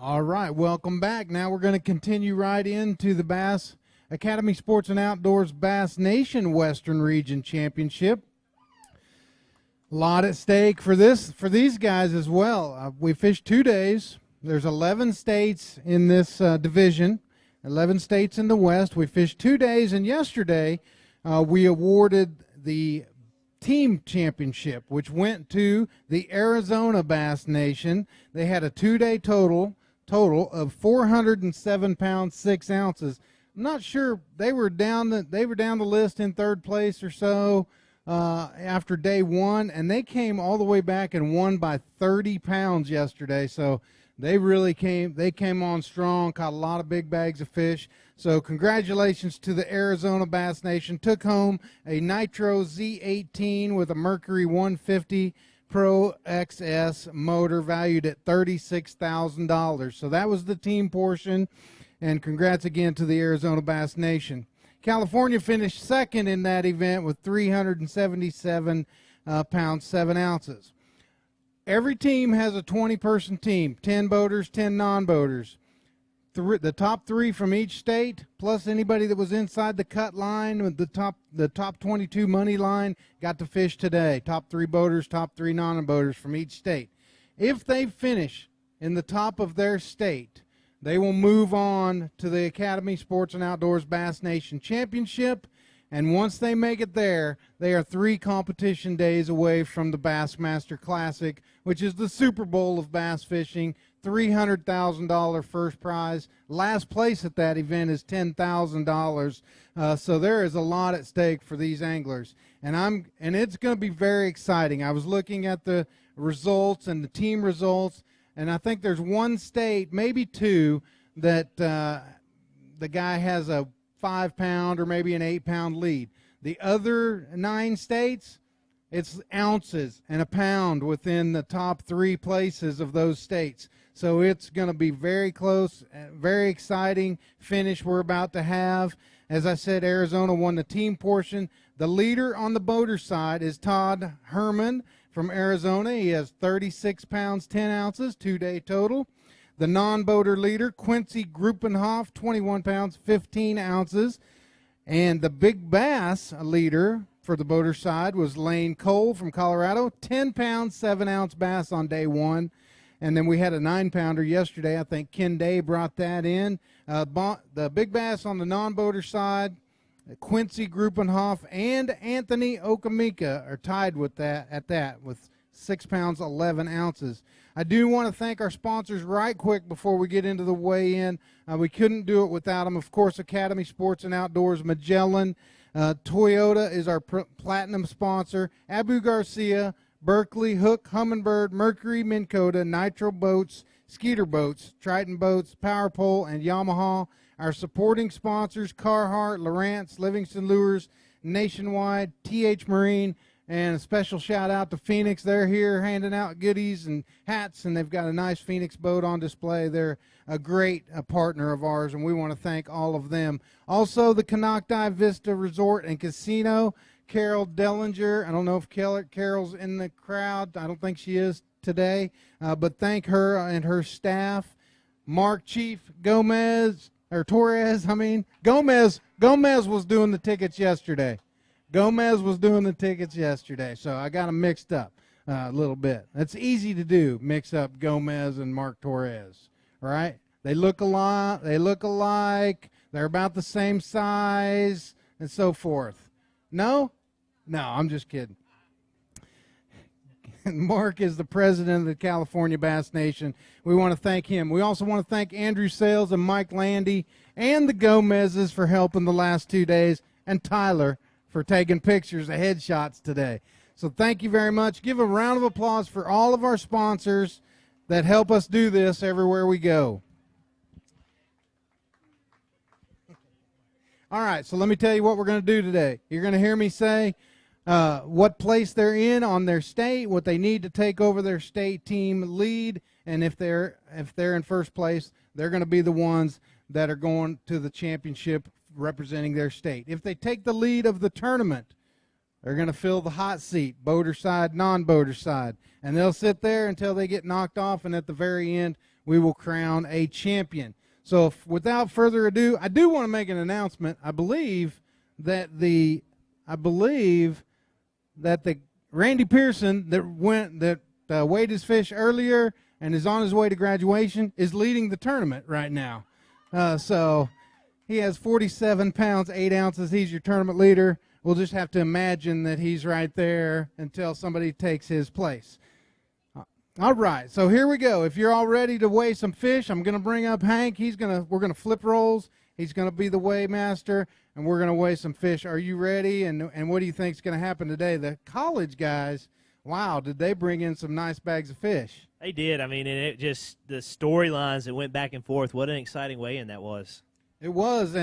All right, welcome back. Now we're going to continue right into the Bass Academy Sports and Outdoors Bass Nation Western Region Championship. A lot at stake for these guys as well. We fished 2 days. There's 11 states in this division, 11 states in the West. We fished 2 days, and yesterday we awarded the team championship, which went to the Arizona Bass Nation. They had a 2-day total of 407 pounds 6 ounces. I'm not sure, they were down the list in 3rd place or so after day 1, and they came all the way back and won by 30 pounds yesterday. So they came on strong, caught a lot of big bags of fish. So congratulations to the Arizona Bass Nation. Took home a Nitro Z18 with a Mercury 150 Pro XS motor valued at $36,000. So that was the team portion, and congrats again to the Arizona Bass Nation. California finished second in that event with 377 pounds 7 ounces. Every team has a 20-person team, 10 boaters, 10 non-boaters. The top 3 from each state, plus anybody that was inside the cut line with the top 22 money line, got to fish today. Top 3 boaters, top 3 non-boaters from each state. If they finish in the top of their state, they will move on to the Academy Sports and Outdoors Bass Nation Championship. And once they make it there, they are 3 competition days away from the Bassmaster Classic, which is the Super Bowl of bass fishing. $300,000 first prize. Last place at that event is $10,000. So there is a lot at stake for these anglers, and it's going to be very exciting. I was looking at the results and the team results, and I think there's 1 state, maybe 2, that the guy has a 5-pound or maybe an 8-pound lead. The other 9 states, it's ounces and a pound within the top 3 places of those states. So it's going to be very close, very exciting finish we're about to have. As I said, Arizona won the team portion. The leader on the boater side is Todd Herman from Arizona. He has 36 pounds 10 ounces, 2-day total. The non-boater leader, Quincy Gruppenhoff, 21 pounds 15 ounces. And the Big Bass leader for the boater side was Lane Cole from Colorado, 10 pounds 7 ounce bass on day 1. And then we had a 9-pounder yesterday. I think Ken Day brought that in. The Big Bass on the non-boater side, Quincy Gruppenhoff and Anthony Okamika are tied with that with 6 pounds 11 ounces. I do want to thank our sponsors right quick before we get into the weigh-in. We couldn't do it without them. Of course, Academy Sports and Outdoors, Magellan. Toyota is our platinum sponsor. Abu Garcia, Berkeley, Hook, Humminbird, Mercury, Minn Kota, Nitro Boats, Skeeter Boats, Triton Boats, Power Pole, and Yamaha. Our supporting sponsors, Carhartt, Lowrance, Livingston Lures, Nationwide, TH Marine, and a special shout out to Phoenix. They're here handing out goodies and hats, and they've got a nice Phoenix boat on display. They're a great partner of ours, and we want to thank all of them. Also, the Canocti Vista Resort and Casino, Carol Dellinger. I don't know if Carol's in the crowd. I don't think she is today, but thank her and her staff. Mark Chief Gomez, or Torres, Gomez was doing the tickets yesterday. Gomez was doing the tickets yesterday, so I got them mixed up a little bit. It's easy to do, mix up Gomez and Mark Torres, right? They look alike, they're about the same size, and so forth. No? No, I'm just kidding. Mark is the president of the California Bass Nation. We want to thank him. We also want to thank Andrew Sales and Mike Landy and the Gomez's for helping the last 2 days, and Tyler for taking pictures of headshots today. So thank you very much. Give a round of applause for all of our sponsors that help us do this everywhere we go. All right, so let me tell you what we're going to do today. You're going to hear me say what place they're in on their state, what they need to take over their state team lead, and if they're in first place, they're going to be the ones that are going to the championship representing their state. If they take the lead of the tournament, they're going to fill the hot seat, boater side, non-boater side, and they'll sit there until they get knocked off, and at the very end, we will crown a champion. So without further ado, I do want to make an announcement. I believe that the Randy Pearson that weighed his fish earlier and is on his way to graduation is leading the tournament right now. So he has 47 pounds, 8 ounces. He's your tournament leader. We'll just have to imagine that he's right there until somebody takes his place. All right, so here we go. If you're all ready to weigh some fish, I'm going to bring up Hank. We're going to flip rolls. He's going to be the weigh master, and we're going to weigh some fish. Are you ready? And what do you think is going to happen today? The college guys, wow, did they bring in some nice bags of fish? They did. I mean, and it just the storylines that went back and forth. What an exciting weigh-in that was. It was,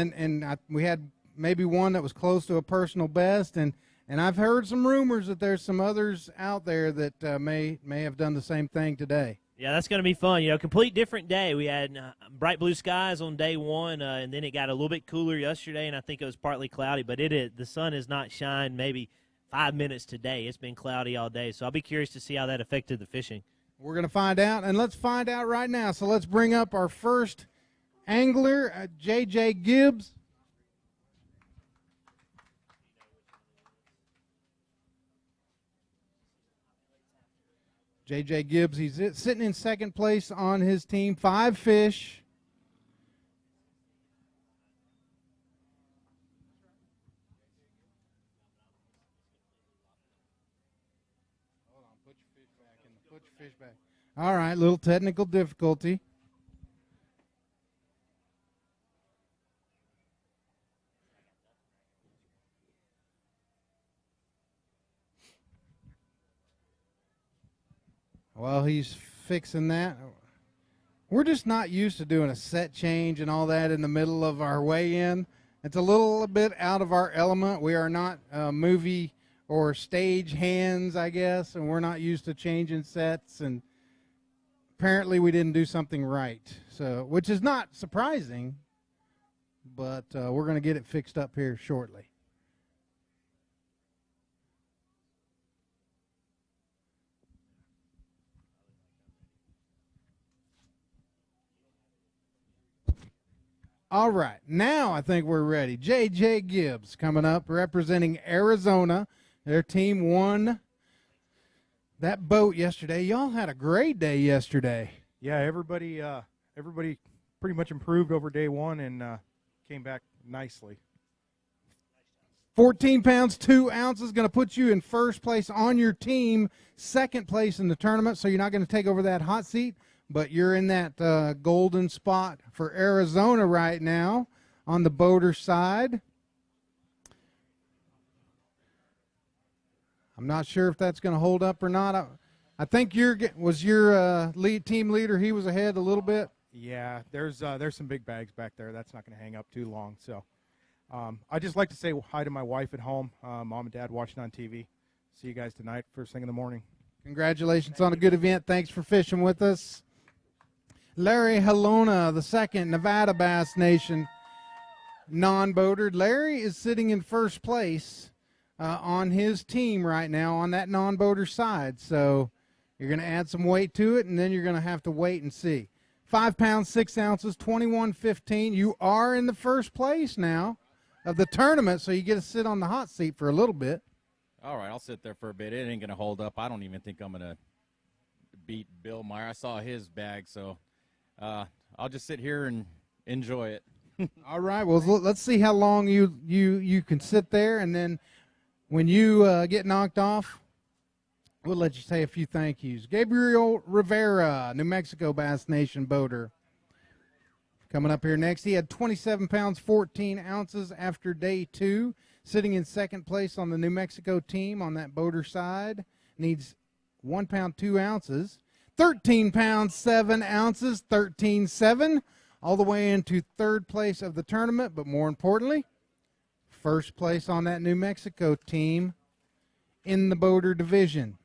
we had maybe one that was close to a personal best, and I've heard some rumors that there's some others out there that may have done the same thing today. Yeah, that's going to be fun. Complete different day. We had bright blue skies on day one, and then it got a little bit cooler yesterday, and I think it was partly cloudy. But the sun has not shined maybe 5 minutes today. It's been cloudy all day, so I'll be curious to see how that affected the fishing. We're going to find out, and let's find out right now. So let's bring up our first angler, J.J. Gibbs. J.J. Gibbs, he's sitting in second place on his team, 5 fish. Hold on, put your fish back in. Put your fish back. All right, little technical difficulty. Well, he's fixing that. We're just not used to doing a set change and all that in the middle of our weigh-in. It's a little bit out of our element. We are not movie or stage hands, I guess, and we're not used to changing sets. And apparently we didn't do something right, so which is not surprising, but we're going to get it fixed up here shortly. All right, now I think we're ready. J.J. Gibbs coming up, representing Arizona. Their team won that boat yesterday. Y'all had a great day yesterday. Yeah, everybody pretty much improved over day one and came back nicely. 14 pounds, 2 ounces, going to put you in first place on your team, second place in the tournament, so you're not going to take over that hot seat. But you're in that golden spot for Arizona right now on the boater side. I'm not sure if that's going to hold up or not. I think your team leader. He was ahead a little bit. Yeah, there's some big bags back there. That's not going to hang up too long. So I'd just like to say hi to my wife at home, mom and dad watching on TV. See you guys tonight, first thing in the morning. Congratulations on a good event. Thanks for fishing with us. Larry Halona, the second Nevada Bass Nation non-boater. Larry is sitting in first place on his team right now on that non-boater side. So you're going to add some weight to it, and then you're going to have to wait and see. 5 pounds, 6 ounces, 21.15. You are in the first place now of the tournament, so you get to sit on the hot seat for a little bit. All right, I'll sit there for a bit. It ain't going to hold up. I don't even think I'm going to beat Bill Meyer. I saw his bag, so I'll just sit here and enjoy it. All right, well, let's see how long you can sit there, and then when you get knocked off, we'll let you say a few thank yous. Gabriel Rivera, New Mexico Bass Nation boater. Coming up here next, he had 27 pounds, 14 ounces after day 2. Sitting in second place on the New Mexico team on that boater side. Needs 1 pound, 2 ounces. 13 pounds, 7 ounces, 13.7. All the way into third place of the tournament, but more importantly, first place on that New Mexico team in the boater division.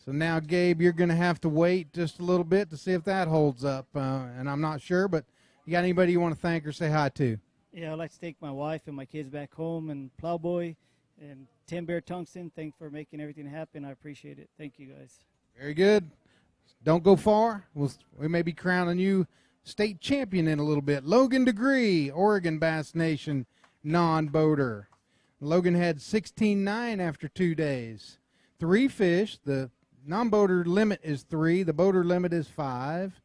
So now, Gabe, you're going to have to wait just a little bit to see if that holds up. And I'm not sure, but you got anybody you want to thank or say hi to? Yeah, I'd like to thank my wife and my kids back home and Plowboy and Tim Bear Tungsten. Thanks for making everything happen. I appreciate it. Thank you, guys. Very good. Don't go far. We may be crowning you state champion in a little bit. Logan Degree, Oregon Bass Nation non-boater. Logan had 16.9 after 2 days. 3 fish. The non-boater limit is 3. The boater limit is 5.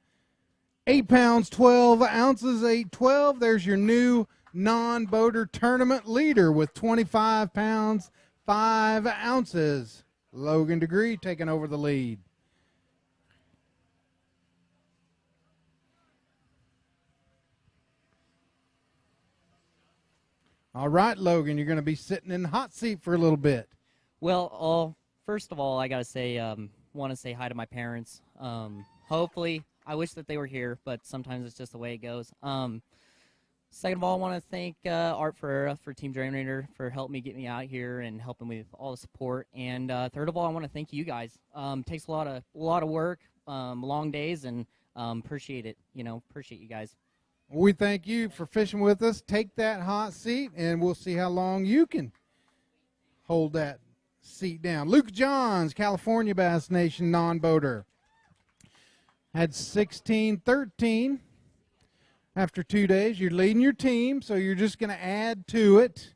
8 pounds, 12 ounces, 812. There's your new non-boater tournament leader with 25 pounds, 5 ounces. Logan Degree taking over the lead. All right, Logan, you're going to be sitting in the hot seat for a little bit. Well, first of all, I got to say, want to say hi to my parents. Hopefully, I wish that they were here, but sometimes it's just the way it goes. Second of all, I want to thank Art for Team Generator for helping me get me out here and helping me with all the support. And third of all, I want to thank you guys. Takes a lot of work, long days, and appreciate it. Appreciate you guys. We thank you for fishing with us. Take that hot seat, and we'll see how long you can hold that seat down. Luke Johns, California Bass Nation non-boater, had 16.13 after 2 days. You're leading your team, so you're just going to add to it.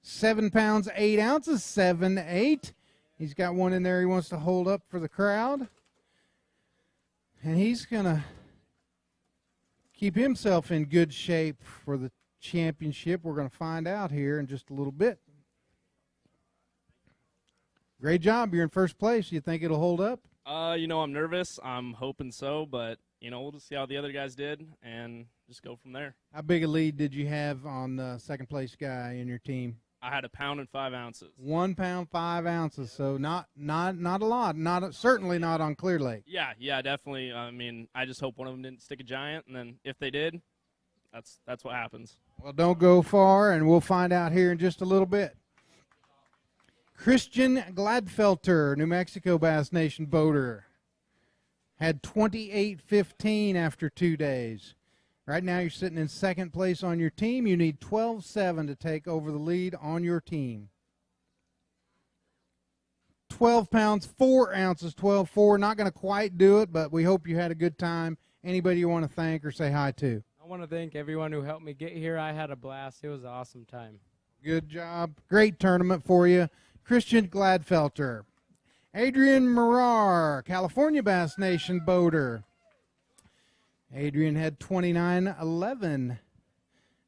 7 pounds, 8 ounces, 7.8. He's got one in there he wants to hold up for the crowd. And he's going to keep himself in good shape for the championship. We're going to find out here in just a little bit. Great job. You're in first place. You think it'll hold up? I'm nervous. I'm hoping so, but, we'll just see how the other guys did and just go from there. How big a lead did you have on the second place guy in your team? I had 1 pound and 5 ounces. 1 pound, 5 ounces. So not a lot. Certainly not on Clear Lake. Yeah, definitely. I just hope one of them didn't stick a giant, and then if they did, that's what happens. Well, don't go far, and we'll find out here in just a little bit. Christian Gladfelter, New Mexico Bass Nation boater, had 28.15 after 2 days. Right now you're sitting in second place on your team. You need 12.7 to take over the lead on your team. 12 pounds, 4 ounces, 12.4. Not going to quite do it, but we hope you had a good time. Anybody you want to thank or say hi to? I want to thank everyone who helped me get here. I had a blast. It was an awesome time. Good job. Great tournament for you. Christian Gladfelter. Adrian Marar, California Bass Nation boater. Adrian had 29.11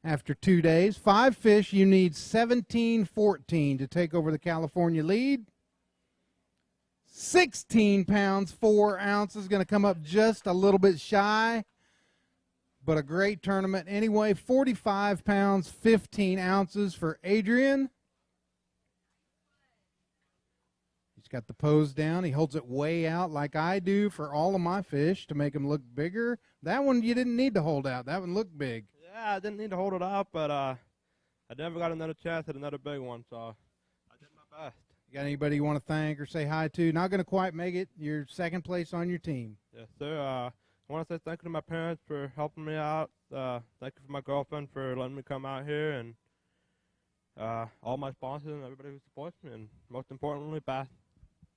after 2 days. 5 fish. You need 17.14 to take over the California lead. 16 pounds, 4 ounces. Going to come up just a little bit shy, but a great tournament. Anyway, 45 pounds, 15 ounces for Adrian. He's got the pose down. He holds it way out like I do for all of my fish to make them look bigger. That one you didn't need to hold out. That one looked big. Yeah, I didn't need to hold it out, but I never got another chance at another big one, so I did my best. You got anybody you want to thank or say hi to? Not going to quite make it. You're second place on your team. Yes, sir. I want to say thank you to my parents for helping me out. Thank you for my girlfriend for letting me come out here, and all my sponsors and everybody who supports me, and most importantly, Bass.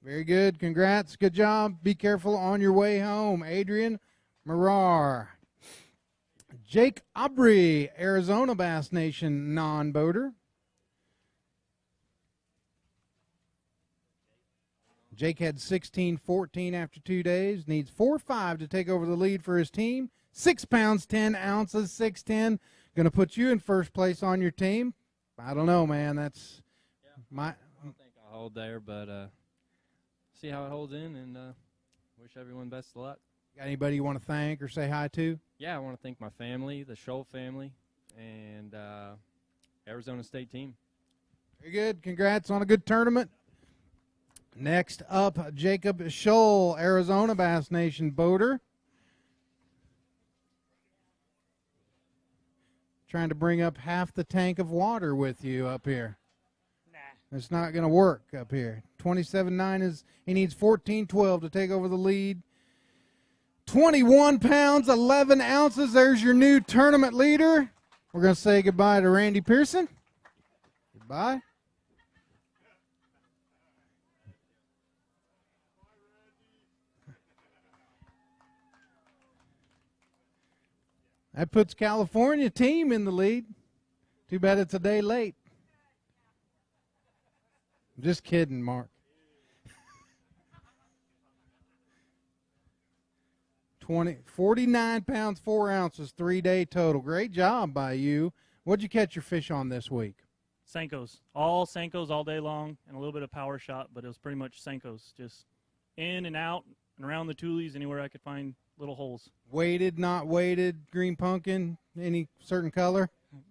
Very good. Congrats. Good job. Be careful on your way home. Adrian Marar. Jake Aubry, Arizona Bass Nation non-boater. Jake had 16.14 after 2 days. Needs 4.5 to take over the lead for his team. 6 pounds, 10 ounces, 6'10". Going to put you in first place on your team. I don't know, man. That's my. I don't think I'll hold there, but see how it holds in, and wish everyone best of luck. Got anybody you want to thank or say hi to? Yeah, I want to thank my family, the Scholl family, and Arizona State team. Very good. Congrats on a good tournament. Next up, Jacob Scholl, Arizona Bass Nation boater. Trying to bring up half the tank of water with you up here. Nah. It's not going to work up here. 27.9 is, he needs 14.12 to take over the lead. 21 pounds, 11 ounces. There's your new tournament leader. We're going to say goodbye to Randy Pearson. Goodbye. That puts California team in the lead. Too bad it's a day late. Just kidding, Mark. 49 pounds, 4 ounces, 3-day total. Great job by you. What'd you catch your fish on this week? Senkos. All Senkos all day long and a little bit of power shot, but it was pretty much Senkos. Just in and out and around the tulies, anywhere I could find little holes. Weighted, not weighted, green pumpkin, any certain color?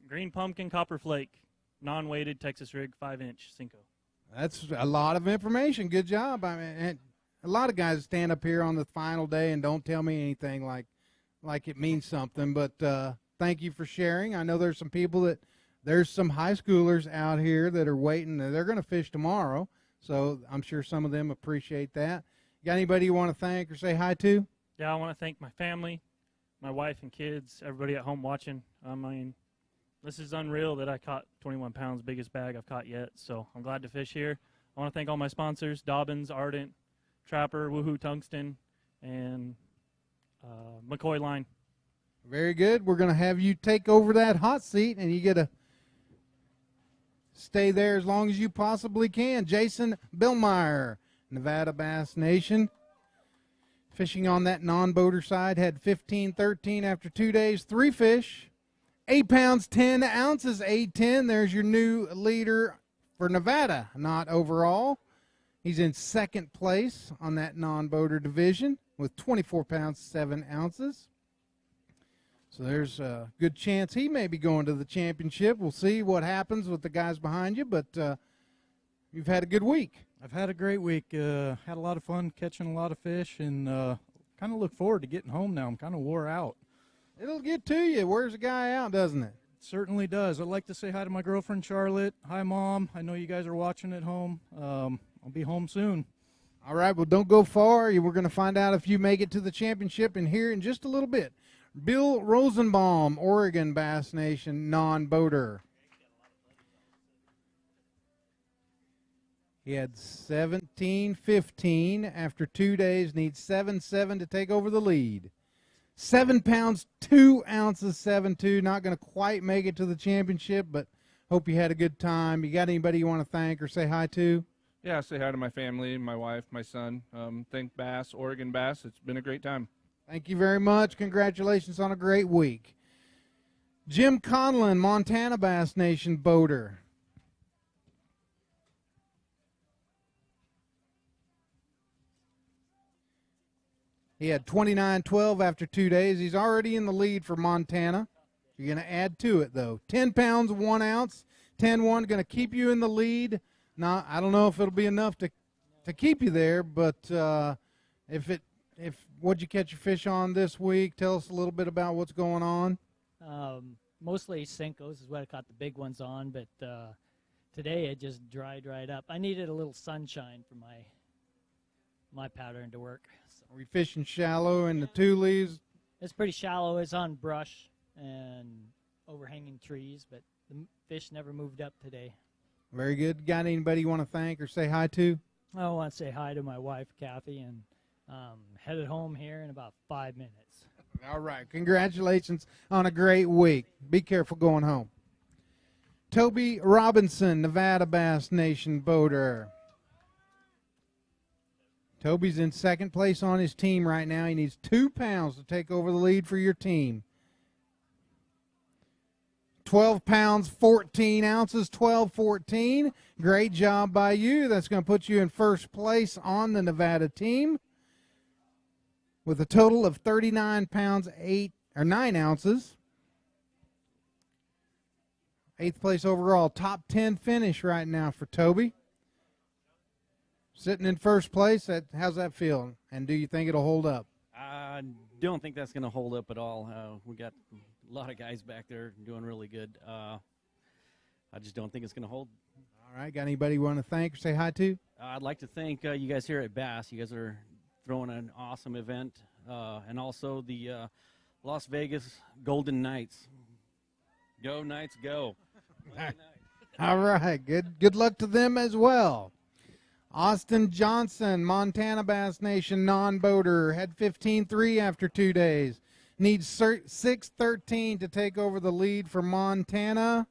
Green pumpkin, copper flake, non-weighted Texas rig, 5-inch Senko. That's a lot of information. Good job. I mean, a lot of guys stand up here on the final day and don't tell me anything like it means something. But thank you for sharing. I know there's some people there's some high schoolers out here that are waiting. They're going to fish tomorrow, so I'm sure some of them appreciate that. Got anybody you want to thank or say hi to? Yeah, I want to thank my family, my wife and kids, everybody at home watching. I mean, this is unreal that I caught 21 pounds, biggest bag I've caught yet. So I'm glad to fish here. I want to thank all my sponsors, Dobbins, Ardent, Trapper, Woohoo Tungsten, and McCoy Line. Very good. We're going to have you take over that hot seat, and you get to stay there as long as you possibly can. Jason Billmeyer, Nevada Bass Nation. Fishing on that non-boater side, had 15-13 after 2 days, 3 fish, 8 pounds, 10 ounces, 810. There's your new leader for Nevada, not overall. He's in second place on that non-boater division with 24 pounds, 7 ounces. So there's a good chance he may be going to the championship. We'll see what happens with the guys behind you, but you've had a good week. I've had a great week. Had a lot of fun catching a lot of fish, and kind of look forward to getting home now. I'm kind of wore out. It'll get to you. Wears a guy out, doesn't it? It certainly does. I'd like to say hi to my girlfriend, Charlotte. Hi, Mom. I know you guys are watching at home. I'll be home soon. All right, well, don't go far. We're going to find out if you make it to the championship in here in just a little bit. Bill Rosenbaum, Oregon Bass Nation non-boater. He had 17-15 after 2 days, needs 7-7 to take over the lead. 7 pounds, 2 ounces, 7-2. Not going to quite make it to the championship, but hope you had a good time. You got anybody you want to thank or say hi to? Yeah, say hi to my family, my wife, my son. Thank B.A.S.S, Oregon B.A.S.S. It's been a great time. Thank you very much. Congratulations on a great week. Jim Conlon, Montana Bass Nation boater. He had 29-12 after 2 days. He's already in the lead for Montana. You're going to add to it, though. 10 pounds, 1 ounce, 10-1, going to keep you in the lead. Now, I don't know if it'll be enough to keep you there, but what'd you catch your fish on this week? Tell us a little bit about what's going on. Mostly Senkos is what I caught the big ones on, but today it just dried right up. I needed a little sunshine for my pattern to work. So. Are we fishing shallow in the tulies? It's pretty shallow. It's on brush and overhanging trees, but the fish never moved up today. Very good. Got anybody you want to thank or say hi to? I want to say hi to my wife, Kathy, and headed home here in about 5 minutes. All right. Congratulations on a great week. Be careful going home. Toby Robinson, Nevada Bass Nation boater. Toby's in second place on his team right now. He needs 2 pounds to take over the lead for your team. 12 pounds, 14 ounces, 12-14. Great job by you. That's going to put you in first place on the Nevada team with a total of 39 pounds, 9 ounces. 8th place overall. Top 10 finish right now for Toby. Sitting in first place, how's that feel? And do you think it'll hold up? I don't think that's going to hold up at all. We got a lot of guys back there doing really good. I just don't think it's going to hold. All right. Got anybody you want to thank or say hi to? I'd like to thank you guys here at B.A.S.S. You guys are throwing an awesome event. And also the Las Vegas Golden Knights. Go Knights, go. All right. Good luck to them as well. Austin Johnson, Montana Bass Nation non-boater, had 15-3 after 2 days. Needs 6:13 to take over the lead for Montana.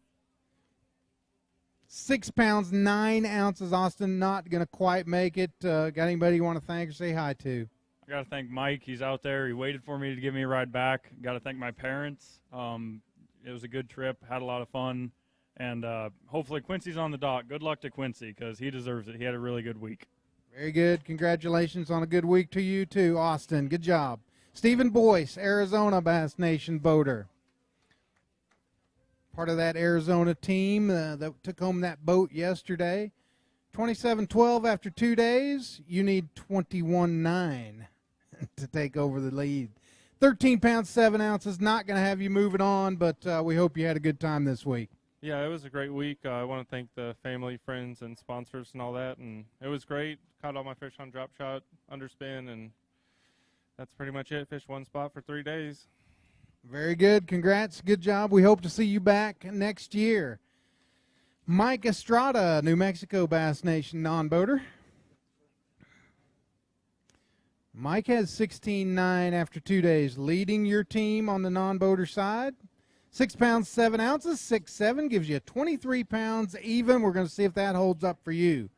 6 pounds, 9 ounces. Austin not going to quite make it. Got anybody you want to thank or say hi to? I got to thank Mike. He's out there. He waited for me to give me a ride back. Got to thank my parents. It was a good trip. Had a lot of fun. And hopefully Quincy's on the dock. Good luck to Quincy because he deserves it. He had a really good week. Very good. Congratulations on a good week to you, too, Austin. Good job. Stephen Boyce, Arizona Bass Nation boater. Part of that Arizona team that took home that boat yesterday. 27-12 after 2 days. You need 21-9 to take over the lead. 13 pounds, 7 ounces. Not going to have you moving on, but we hope you had a good time this week. Yeah, it was a great week. I want to thank the family, friends, and sponsors and all that. And it was great. Caught all my fish on drop shot, underspin, and that's pretty much it. Fished one spot for 3 days. Very good. Congrats. Good job. We hope to see you back next year. Mike Estrada, New Mexico Bass Nation non-boater. Mike has 16-9 after 2 days, leading your team on the non-boater side. 6 pounds, 7 ounces, 6'7", gives you 23 pounds even. We're going to see if that holds up for you.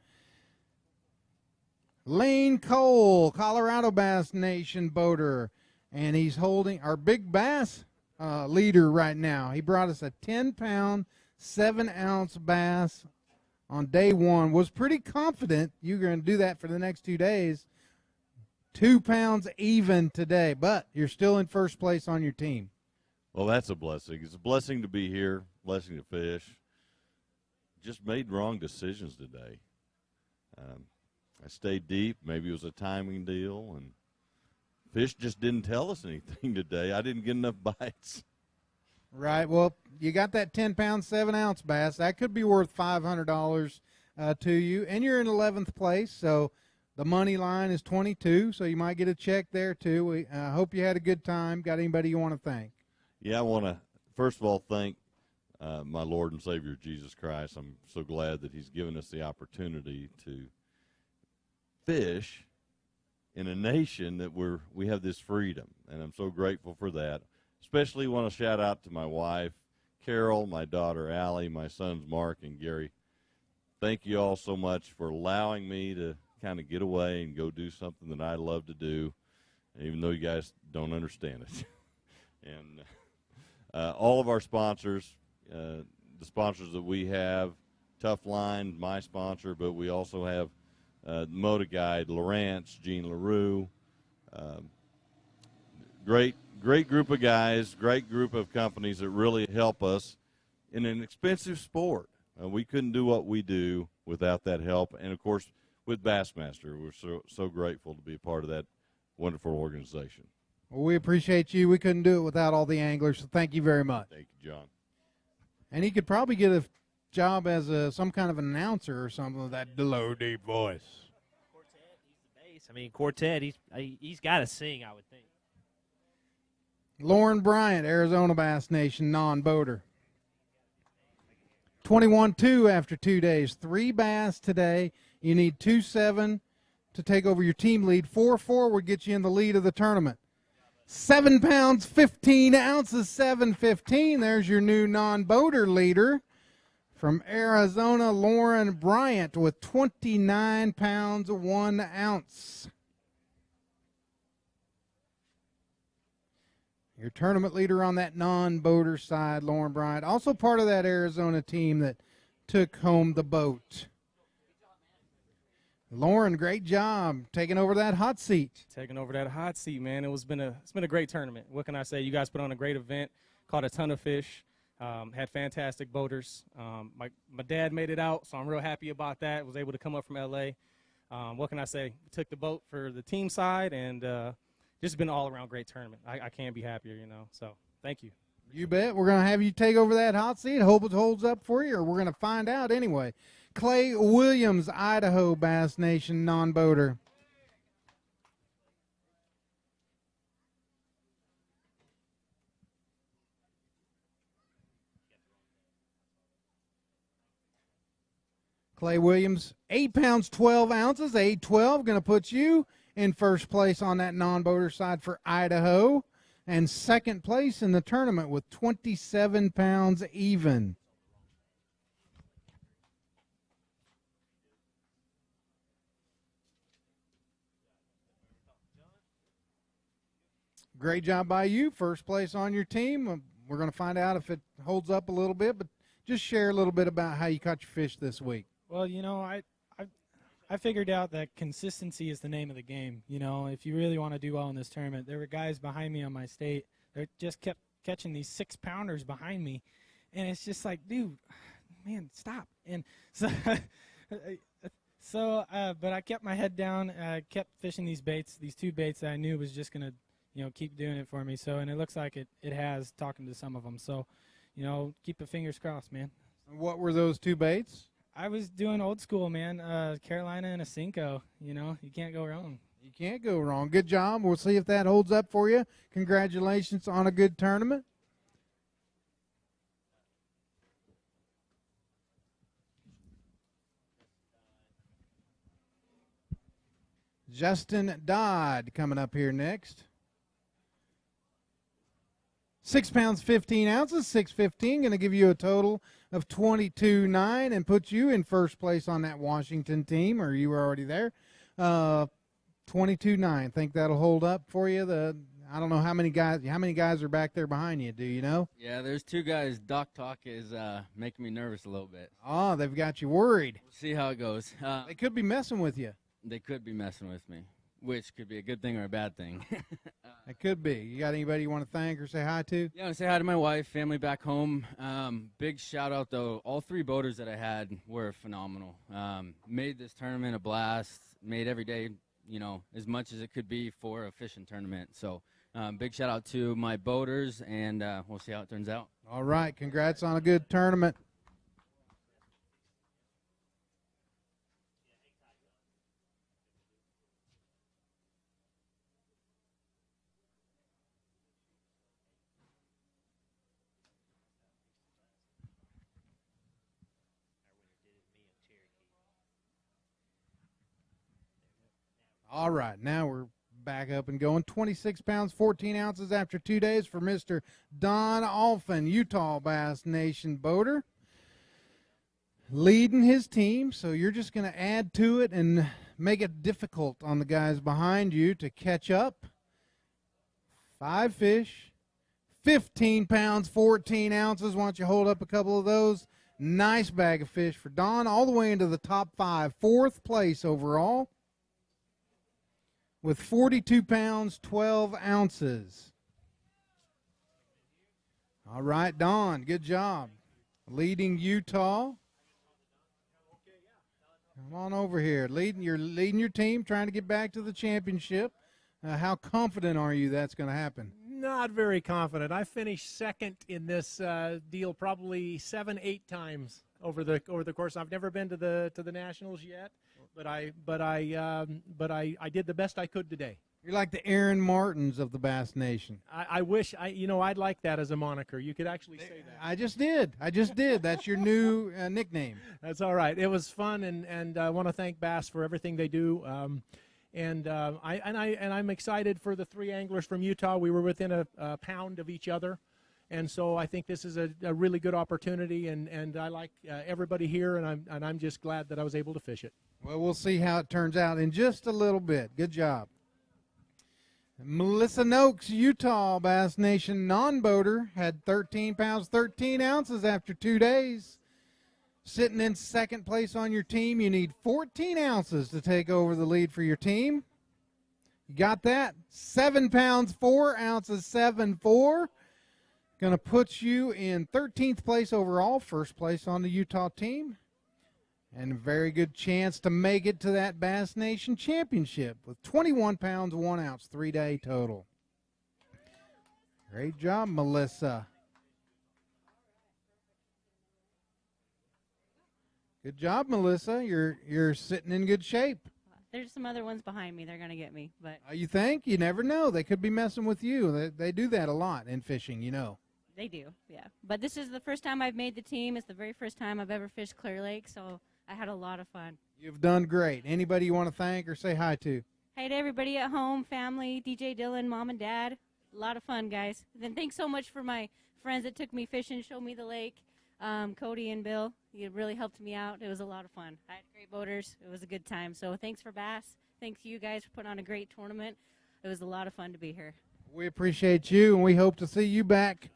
Lane Cole, Colorado Bass Nation boater, and he's holding our big bass leader right now. He brought us a 10-pound, 7-ounce bass on day one. Was pretty confident you were going to do that for the next 2 days. 2 pounds even today, but you're still in first place on your team. Well, that's a blessing. It's a blessing to be here, blessing to fish. Just made wrong decisions today. I stayed deep. Maybe it was a timing deal, and fish just didn't tell us anything today. I didn't get enough bites. Right. Well, you got that 10-pound, 7-ounce bass. That could be worth $500 to you, and you're in 11th place, so the money line is 22, so you might get a check there too. We hope you had a good time. Got anybody you want to thank? Yeah, I want to, first of all, thank my Lord and Savior, Jesus Christ. I'm so glad that he's given us the opportunity to fish in a nation that we have this freedom, and I'm so grateful for that. Especially want to shout out to my wife, Carol, my daughter, Allie, my sons, Mark and Gary. Thank you all so much for allowing me to kind of get away and go do something that I love to do, even though you guys don't understand it. And all of our sponsors, the sponsors that we have, Tough Line, my sponsor, but we also have Motor Guide, Lawrence, Gene LaRue. Great group of guys, great group of companies that really help us in an expensive sport. We couldn't do what we do without that help. And, of course, with Bassmaster, we're so grateful to be a part of that wonderful organization. Well, we appreciate you. We couldn't do it without all the anglers, so thank you very much. Thank you, John. And he could probably get a job as some kind of announcer or something with that low, deep voice. Quartet, he's the bass. I mean, Quartet, he's got to sing, I would think. Lauren Bryant, Arizona Bass Nation non-boater. 21-2 after 2 days. 3 bass today. You need 2-7 to take over your team lead. 4-4 would get you in the lead of the tournament. 7 pounds, 15 ounces, 7:15. There's your new non-boater leader from Arizona, Lauren Bryant, with 29 pounds, 1 ounce. Your tournament leader on that non-boater side, Lauren Bryant, also part of that Arizona team that took home the boat. Lauren, great job taking over that hot seat. Taking over that hot seat, man. It's been a great tournament. What can I say? You guys put on a great event, caught a ton of fish, had fantastic boaters. My dad made it out, so I'm real happy about that. Was able to come up from L.A. What can I say? We took the boat for the team side, and just been an all-around great tournament. I can't be happier, So thank you. You bet. We're going to have you take over that hot seat. Hope it holds up for you, or we're going to find out anyway. Clay Williams, Idaho Bass Nation non-boater. Clay Williams, 8 pounds, 12 ounces, 8-12, going to put you in first place on that non-boater side for Idaho. and second place in the tournament with 27 pounds even. Great job by you. First place on your team. We're going to find out if it holds up a little bit, but just share a little bit about how you caught your fish this week. Well, you know, I figured out that consistency is the name of the game. You know, if you really want to do well in this tournament, there were guys behind me on my state that just kept catching these 6-pounders behind me, and it's just like, dude, man, stop. And but I kept my head down. I kept fishing these baits, these 2 baits that I knew was just gonna, you know, keep doing it for me. So, and it looks like it has, talking to some of them. So, you know, keep your fingers crossed, man. What were those 2 baits? I was doing old school, man. Carolina and a Cinco. You know, you can't go wrong. You can't go wrong. Good job. We'll see if that holds up for you. Congratulations on a good tournament. Justin Dodd coming up here next. 6 pounds, 15 ounces, 615, going to give you a total of 22.9 and put you in first place on that Washington team, or you were already there. 22.9. Think that'll hold up for you? I don't know how many guys are back there behind you. Do you know? Yeah, there's 2 guys. Doc Talk is making me nervous a little bit. Oh, they've got you worried. We'll see how it goes. They could be messing with you. They could be messing with me, which could be a good thing or a bad thing. It could be. You got anybody you want to thank or say hi to? Yeah, I want to say hi to my wife, family back home. Big shout out, though. All 3 boaters that I had were phenomenal. Made this tournament a blast. Made every day, you know, as much as it could be for a fishing tournament. So big shout out to my boaters, and we'll see how it turns out. All right. Congrats on a good tournament. All right, now we're back up and going. 26 pounds, 14 ounces after 2 days for Mr. Don Alphin, Utah Bass Nation boater. Leading his team, so you're just going to add to it and make it difficult on the guys behind you to catch up. 5 fish, 15 pounds, 14 ounces. Why don't you hold up a couple of those? Nice bag of fish for Don, all the way into the top 5. 4th place overall, with 42 pounds, 12 ounces. All right, Don, good job. Leading Utah. Come on over here. You're leading your team, trying to get back to the championship. How confident are you that's going to happen? Not very confident. I finished second in this deal probably 7-8 times over the course. I've never been to the Nationals yet. But I did the best I could today. You're like the Aaron Martins of the Bass Nation. I wish I'd like that as a moniker. You could actually say that. I just did. That's your new nickname. That's all right. It was fun, and I want to thank Bass for everything they do. I'm excited for the 3 anglers from Utah. We were within a pound of each other. And so I think this is a really good opportunity, and I like everybody here, and I'm just glad that I was able to fish it. Well, we'll see how it turns out in just a little bit. Good job. Melissa Noakes, Utah Bass Nation non-boater, had 13 pounds, 13 ounces after 2 days. Sitting in second place on your team, you need 14 ounces to take over the lead for your team. You got that? 7 pounds, 4 ounces, 7.4. Going to put you in 13th place overall, first place on the Utah team. And a very good chance to make it to that Bass Nation Championship with 21 pounds, 1 ounce, 3-day total. Great job, Melissa. Good job, Melissa. You're sitting in good shape. There's some other ones behind me. They're going to get me. But You think? You never know. They could be messing with you. They do that a lot in fishing, you know. they do, yeah. But this is the first time I've made the team. It's the very first time I've ever fished Clear Lake, so I had a lot of fun. You've done great. Anybody you want to thank or say hi to? Hey to everybody at home, family, DJ Dylan, mom and dad. A lot of fun, guys. Then thanks so much for my friends that took me fishing, showed me the lake. Cody and Bill, you really helped me out. It was a lot of fun. I had great boaters. It was a good time. So thanks for Bass. Thanks to you guys for putting on a great tournament. It was a lot of fun to be here. We appreciate you, and we hope to see you back,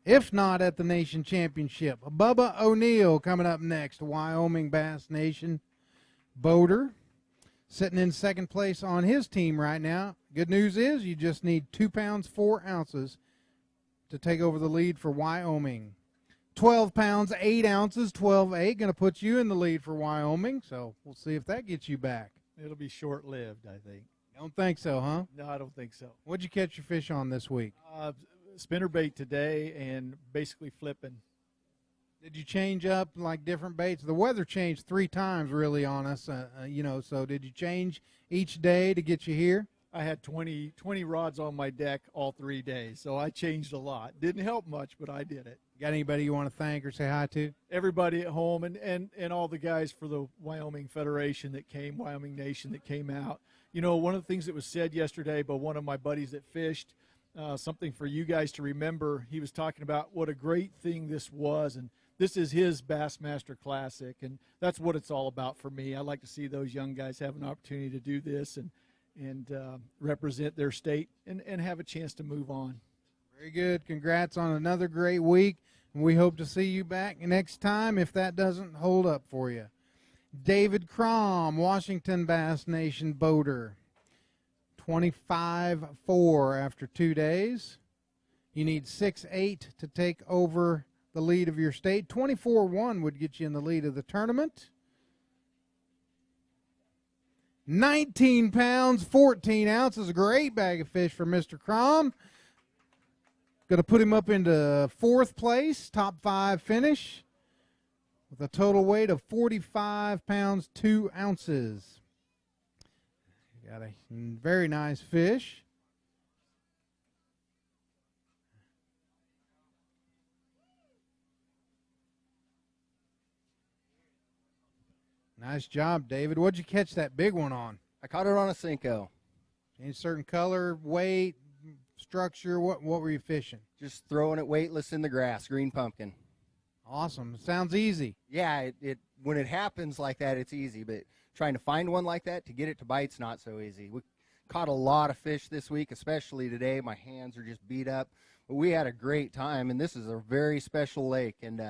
if not at the Nation Championship. Bubba O'Neill coming up next, Wyoming Bass Nation boater, sitting in second place on his team right now. Good news is you just need 2 pounds 4 ounces to take over the lead for Wyoming. 12 pounds 8 ounces, 12.8, going to put you in the lead for Wyoming, so we'll see if that gets you back. It'll be short-lived, I think. Don't think so, huh? No, I don't think so. What'd you catch your fish on this week? Spinnerbait today and basically flipping. Did you change up like different baits? The weather changed 3 times really on us, so did you change each day to get you here? I had 20 rods on my deck all 3 days, so I changed a lot. Didn't help much, but I did it. Got anybody you want to thank or say hi to? Everybody at home and all the guys for the Wyoming Federation that came, Wyoming Nation that came out. You know, one of the things that was said yesterday by one of my buddies that fished, something for you guys to remember, he was talking about what a great thing this was, and this is his Bassmaster Classic, and that's what it's all about for me. I like to see those young guys have an opportunity to do this and represent their state and have a chance to move on. Very good. Congrats on another great week, and we hope to see you back next time if that doesn't hold up for you. David Crom, Washington Bass Nation boater, 25-4 after 2 days. You need 6-8 to take over the lead of your state. 24-1 would get you in the lead of the tournament. 19 pounds, 14 ounces, a great bag of fish for Mr. Crom. Going to put him up into 4th place, top 5 finish, with a total weight of 45 pounds, 2 ounces. Got a very nice fish. Nice job, David. What'd you catch that big one on? I caught it on a Cinco. Any certain color, weight, structure? What were you fishing? Just throwing it weightless in the grass, green pumpkin. Awesome. Sounds easy. Yeah, it when it happens like that, it's easy. But trying to find one like that, to get it to bite's not so easy. We caught a lot of fish this week, especially today. My hands are just beat up. But we had a great time, and this is a very special lake, and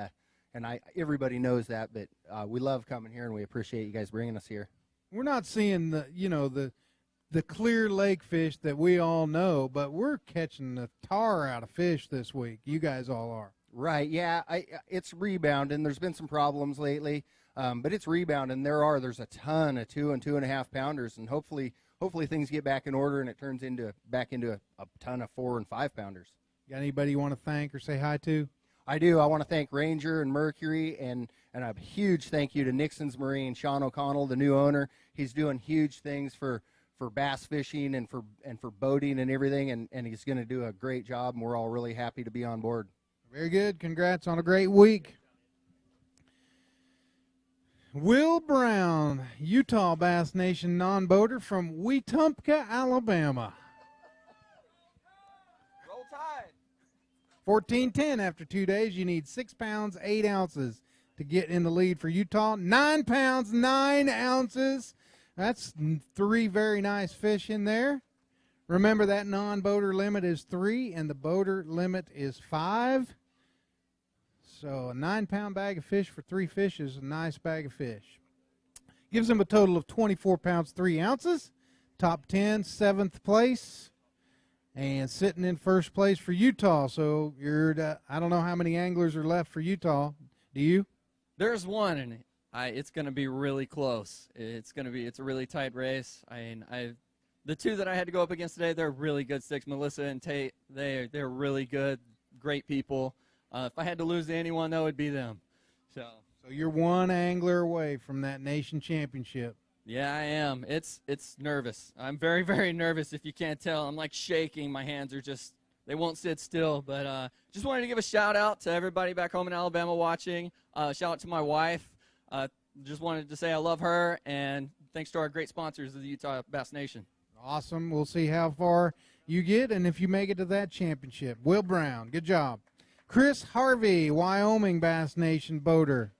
everybody knows that. But we love coming here, and we appreciate you guys bringing us here. We're not seeing the clear lake fish that we all know, but we're catching the tar out of fish this week. You guys all are. Right, yeah, it's rebounding. There's been some problems lately, but it's rebounding. There's a ton of 2 and 2.5 pounders, and hopefully things get back in order and it turns back into a ton of 4 and 5 pounders. Got anybody you want to thank or say hi to? I do. I want to thank Ranger and Mercury, and a huge thank you to Nixon's Marine, Sean O'Connell, the new owner. He's doing huge things for bass fishing and for boating and everything, and he's going to do a great job, and we're all really happy to be on board. Very good. Congrats on a great week. Will Brown, Utah Bass Nation non-boater from Wetumpka, Alabama. Roll Tide. 14-10 after 2 days. You need 6 pounds, 8 ounces to get in the lead for Utah. 9 pounds, 9 ounces. That's 3 very nice fish in there. Remember, that non-boater limit is 3 and the boater limit is 5. So a 9-pound bag of fish for 3 fish is a nice bag of fish. Gives them a total of 24 pounds, 3 ounces. Top 10, 7th place. And sitting in 1st place for Utah. So I don't know how many anglers are left for Utah. Do you? There's one, and it's going to be really close. It's a really tight race. The 2 that I had to go up against today, they're really good sticks. Melissa and Tate, they're really good, great people. If I had to lose to anyone, that would be them. So you're 1 angler away from that nation championship. Yeah, I am. It's nervous. I'm very, very nervous, if you can't tell. I'm like shaking. My hands are just, they won't sit still. But just wanted to give a shout out to everybody back home in Alabama watching. Shout out to my wife. Just wanted to say I love her, and thanks to our great sponsors of the Utah Bass Nation. Awesome. We'll see how far you get, and if you make it to that championship. Will Brown, good job. Chris Harvey, Wyoming Bass Nation boater.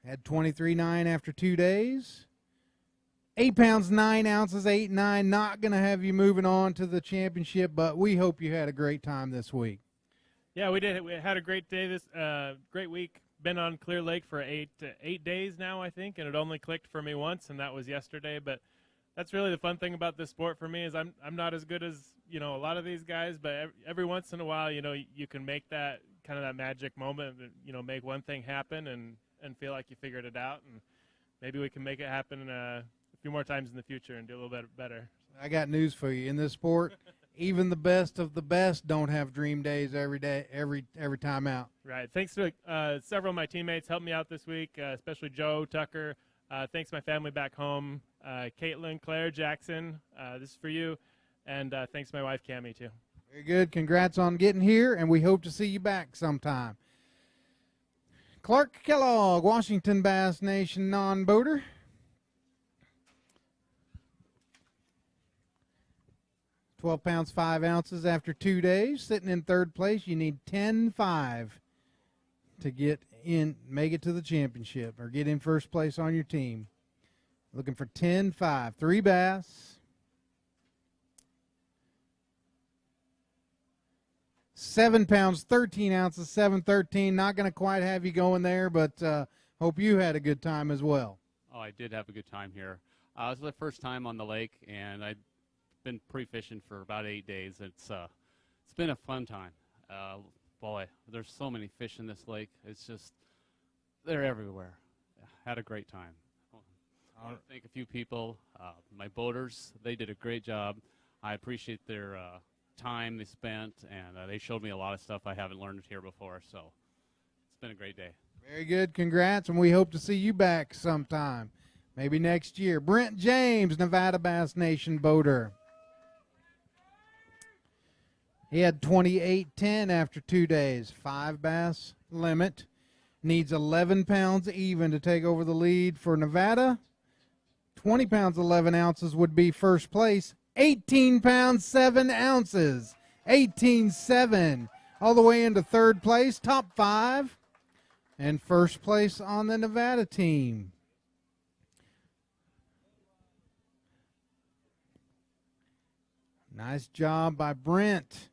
Had 23.9 after 2 days. 8 pounds, 9 ounces, 8.9. Not going to have you moving on to the championship, but we hope you had a great time this week. Yeah, we did. We had a great day this great week. Been on Clear Lake for eight days now, I think, and it only clicked for me once, and that was yesterday. But that's really the fun thing about this sport for me is I'm not as good as a lot of these guys, but every once in a while, you can make that kind of that magic moment, make one thing happen and feel like you figured it out, and maybe we can make it happen a few more times in the future and do a little bit better. I got news for you. In this sport, even the best of the best don't have dream days every day, every time out. Right. Thanks to several of my teammates helped me out this week, especially Joe, Tucker. Thanks to my family back home. Caitlin, Claire, Jackson, this is for you. And thanks to my wife, Cammie, too. Very good. Congrats on getting here, and we hope to see you back sometime. Clark Kellogg, Washington Bass Nation non-boater. £12 pounds 5 ounces after 2 days, sitting in third place. You need 10.5 to make it to the championship or get in first place on your team. Looking for 10.5. 3 bass. 7 pounds 13 ounces, 7.13. Not going to quite have you going there, but hope you had a good time as well. Oh, I did have a good time here. It was my first time on the lake, and I'd been pre-fishing for about 8 days. It's been a fun time. Boy, there's so many fish in this lake. It's just, they're everywhere. Had a great time. I want to thank a few people. My boaters, they did a great job. I appreciate their time they spent, and they showed me a lot of stuff I haven't learned here before, so it's been a great day. Very good. Congrats, and we hope to see you back sometime, maybe next year. Brent James, Nevada Bass Nation boater. He had 28.10 after 2 days. 5 bass limit. Needs 11 pounds even to take over the lead for Nevada. 20 pounds 11 ounces would be first place. 18 pounds 7 ounces. 18.7 all the way into third place. Top 5 and first place on the Nevada team. Nice job by Brent.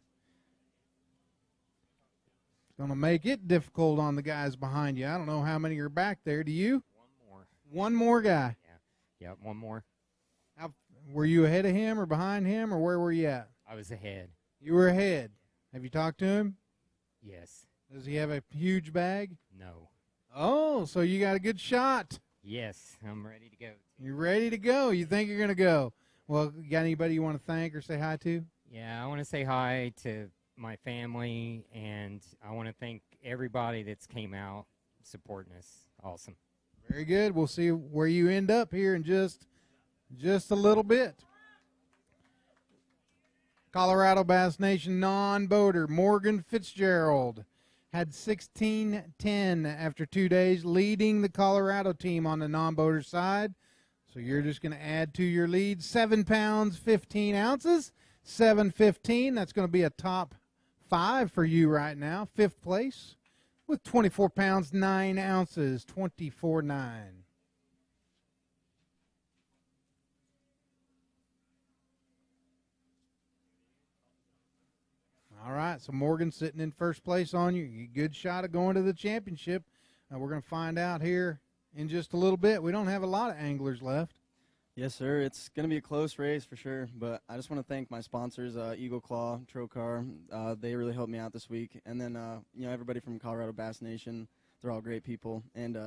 Going to make it difficult on the guys behind you. I don't know how many are back there. Do you? One more. One more guy. Yeah, one more. Were you ahead of him or behind him, or where were you at? I was ahead. You were ahead. Have you talked to him? Yes. Does he have a huge bag? No. Oh, so you got a good shot. Yes, I'm ready to go. You're ready to go. You think you're going to go. Well, you got anybody you want to thank or say hi to? Yeah, I want to say hi to my family, and I want to thank everybody that's came out supporting us. Awesome. Very good. We'll see where you end up here in just a little bit. Colorado Bass Nation non-boater Morgan Fitzgerald had 16.10 after 2 days, leading the Colorado team on the non-boater side. So you're just going to add to your lead. 7 pounds 15 ounces, 7.15. That's going to be a top 5 for you right now. 5th place with 24 pounds 9 ounces, 24.9. All right, so Morgan sitting in first place on you. Good shot of going to the championship. We're going to find out here in just a little bit. We don't have a lot of anglers left. Yes, sir. It's going to be a close race for sure, but I just want to thank my sponsors, Eagle Claw, Trocar. They really helped me out this week. And then, everybody from Colorado Bass Nation. They're all great people. And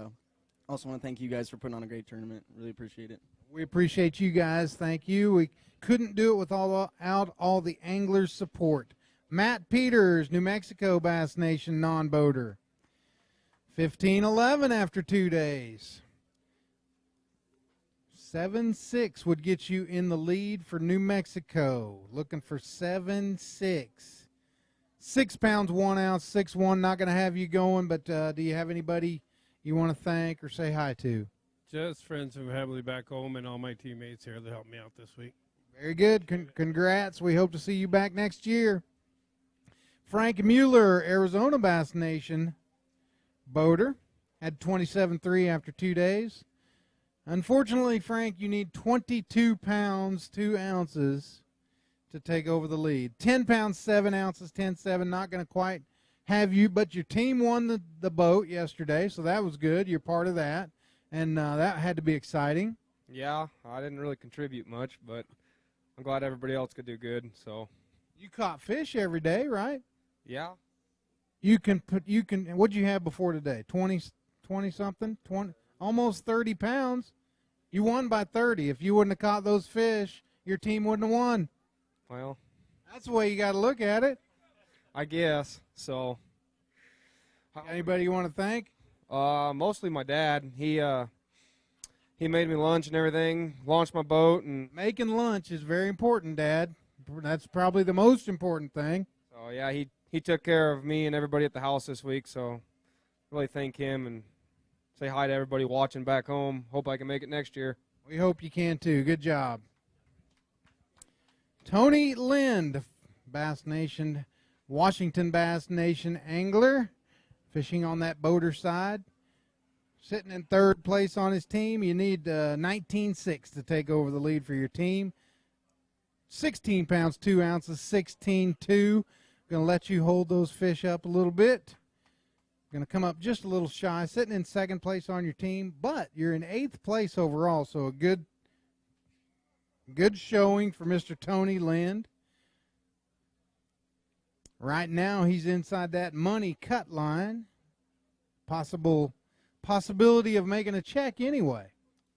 also want to thank you guys for putting on a great tournament. Really appreciate it. We appreciate you guys. Thank you. We couldn't do it without all the anglers' support. Matt Peters, New Mexico Bass Nation non-boater. 15.11 after 2 days. 7.6 would get you in the lead for New Mexico. Looking for 7.6. 6 pounds 1 ounce, 6.1. Not going to have you going, but do you have anybody you want to thank or say hi to? Just friends and family back home and all my teammates here that helped me out this week. Very good. Congrats. We hope to see you back next year. Frank Mueller, Arizona Bass Nation boater, had 27.3 after 2 days. Unfortunately, Frank, you need 22 pounds, 2 ounces to take over the lead. 10 pounds, 7 ounces, 10.7, not going to quite have you, but your team won the boat yesterday, so that was good. You're part of that, and that had to be exciting. Yeah, I didn't really contribute much, but I'm glad everybody else could do good. So you caught fish every day, right? Yeah. What'd you have before today? 20 something? 20, almost 30 pounds. You won by 30. If you wouldn't have caught those fish, your team wouldn't have won. Well, that's the way you got to look at it. I guess so. Anybody you want to thank? Mostly my dad. He made me lunch and everything, launched my boat, and making lunch is very important, Dad. That's probably the most important thing. So yeah, he took care of me and everybody at the house this week. So really thank him and say hi to everybody watching back home. Hope I can make it next year. We hope you can too. Good job. Tony Lind, Bass Nation, Washington Bass Nation angler, fishing on that boater side. Sitting in third place on his team. You need 19.6 to take over the lead for your team. 16 pounds, 2 ounces, 16.2. Going to let you hold those fish up a little bit. Going to come up just a little shy. Sitting in second place on your team, but you're in 8th place overall, so a good showing for Mr. Tony Lind. Right now, he's inside that money cut line. Possibility of making a check anyway.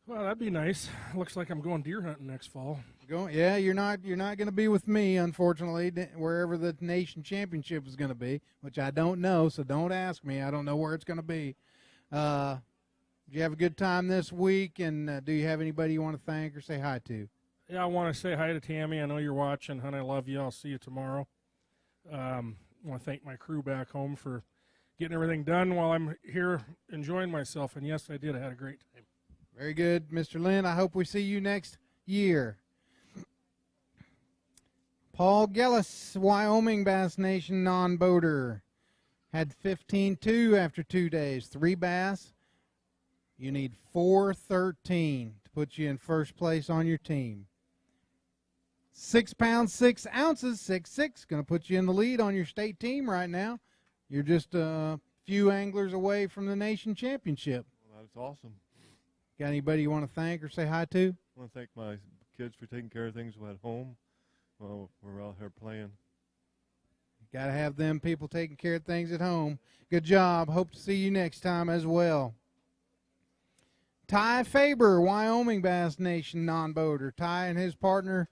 Well, that'd be nice. Looks like I'm going deer hunting next fall. Yeah, you're not going to be with me, unfortunately, wherever the nation championship is going to be, which I don't know, so don't ask me. I don't know where it's going to be. Did you have a good time this week, and do you have anybody you want to thank or say hi to? Yeah, I want to say hi to Tammy. I know you're watching, hon. I love you. I'll see you tomorrow. I want to thank my crew back home for getting everything done while I'm here enjoying myself. And yes, I did. I had a great time. Very good, Mr. Lynn. I hope we see you next year. Paul Gellis, Wyoming Bass Nation non-boater, had 15.2 after 2 days. 3 bass. You need 4.13 to put you in first place on your team. 6 pounds, 6 ounces, 6.6. Going to put you in the lead on your state team right now. You're just a few anglers away from the nation championship. Well, that's awesome. Got anybody you want to thank or say hi to? I want to thank my kids for taking care of things at home while we're out here playing. Got to have them people taking care of things at home. Good job. Hope to see you next time as well. Ty Faber, Wyoming Bass Nation non-boater. Ty and his partner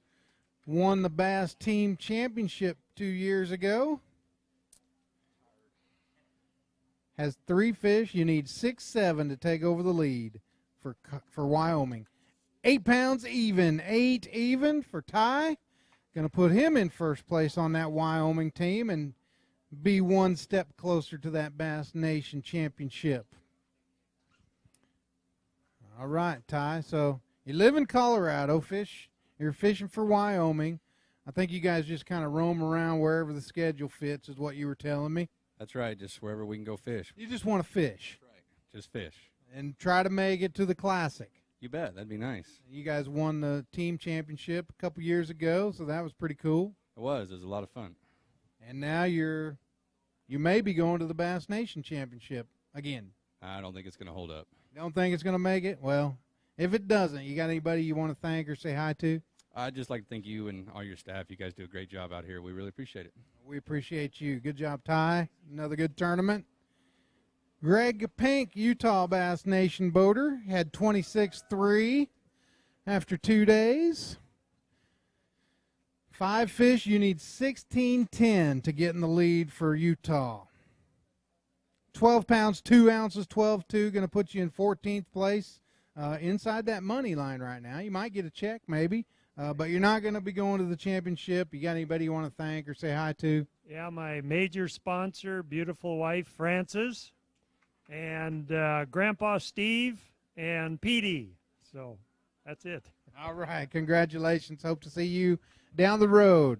won the Bass Team Championship 2 years ago. Has 3 fish. You need 6-7 to take over the lead for Wyoming. 8 pounds even. 8 even for Ty. Going to put him in first place on that Wyoming team and be one step closer to that Bass Nation Championship. All right, Ty. So you live in Colorado, You're fishing for Wyoming. I think you guys just kind of roam around wherever the schedule fits is what you were telling me. That's right, just wherever we can go fish. You just want to fish. That's right. Just fish. And try to make it to the Classic. You bet. That'd be nice. You guys won the team championship a couple years ago, so that was pretty cool. It was. It was a lot of fun. And now you may be going to the Bass Nation Championship again. I don't think it's going to hold up. Don't think it's going to make it? Well, if it doesn't, you got anybody you want to thank or say hi to? I'd just like to thank you and all your staff. You guys do a great job out here. We really appreciate it. We appreciate you. Good job, Ty. Another good tournament. Greg Pink, Utah Bass Nation boater, had 26.3 after 2 days. 5 fish. You need 16.10 to get in the lead for Utah. 12 pounds, 2 ounces, 12.2, going to put you in 14th place inside that money line right now. You might get a check maybe, but you're not going to be going to the championship. You got anybody you want to thank or say hi to? Yeah, my major sponsor, beautiful wife, Frances, and Grandpa Steve, and PD. So that's it. All right. Congratulations. Hope to see you down the road.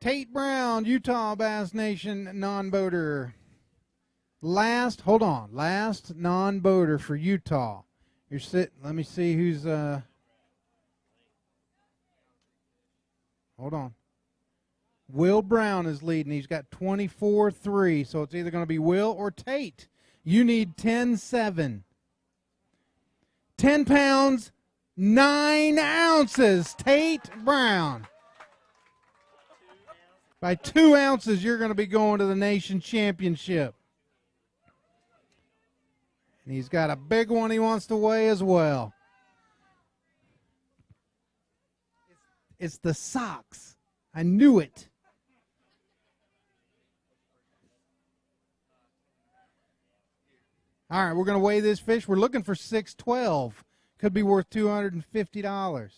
Tate Brown, Utah Bass Nation non-boater. Last non-boater for Utah. You're sitting. Let me see who's. Hold on. Will Brown is leading. He's got 24-3, so it's either going to be Will or Tate. You need 10-7. 10 pounds, 9 ounces. Tate Brown. By 2 ounces, you're going to be going to the nation championship. And he's got a big one he wants to weigh as well. It's the socks. I knew it. All right, we're going to weigh this fish. We're looking for 612. Could be worth $250.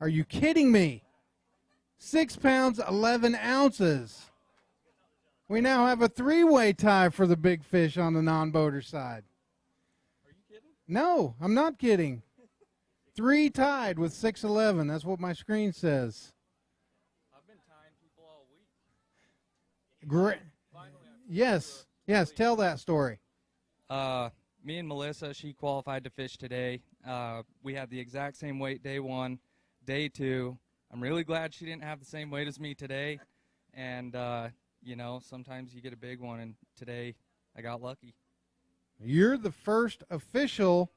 Are you kidding me? 6 pounds, 11 ounces. We now have a 3-way tie for the big fish on the non-boater side. Are you kidding? No, I'm not kidding. 3 tied with 611. That's what my screen says. I've been tying people all week. Great. Yes, tell that story. Me and Melissa, she qualified to fish today. We had the exact same weight day 1, day 2. I'm really glad she didn't have the same weight as me today. And, you know, sometimes you get a big one, and today I got lucky. You're the first official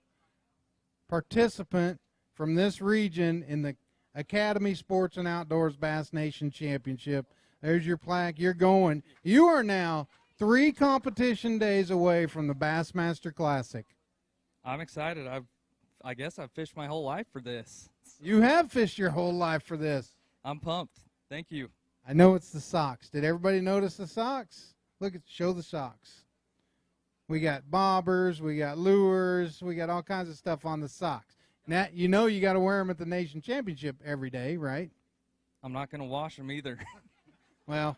participant from this region in the Academy Sports and Outdoors Bass Nation Championship. There's your plaque. You're going. You are now 3 competition days away from the Bassmaster Classic. I'm excited. I guess I've fished my whole life for this. You have fished your whole life for this. I'm pumped. Thank you. I know it's the socks. Did everybody notice the socks? Show the socks. We got bobbers, we got lures, we got all kinds of stuff on the socks. Now, you know you got to wear them at the nation championship every day, right? I'm not going to wash them either. Well,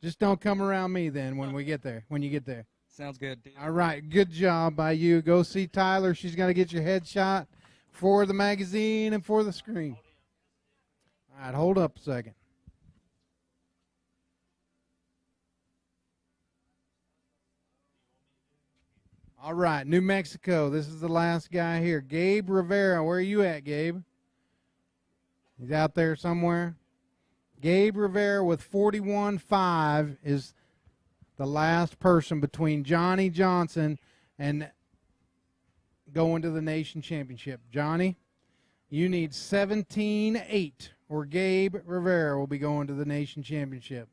just don't come around me then when you get there. Sounds good. All right, good job by you. Go see Tyler. She's going to get your headshot for the magazine and for the screen. All right, hold up a second. All right, New Mexico. This is the last guy here. Gabe Rivera. Where are you at, Gabe? He's out there somewhere. Gabe Rivera with 41.5 is the last person between Johnny Johnson and going to the nation championship. Johnny, you need 17.8 or Gabe Rivera will be going to the nation championship.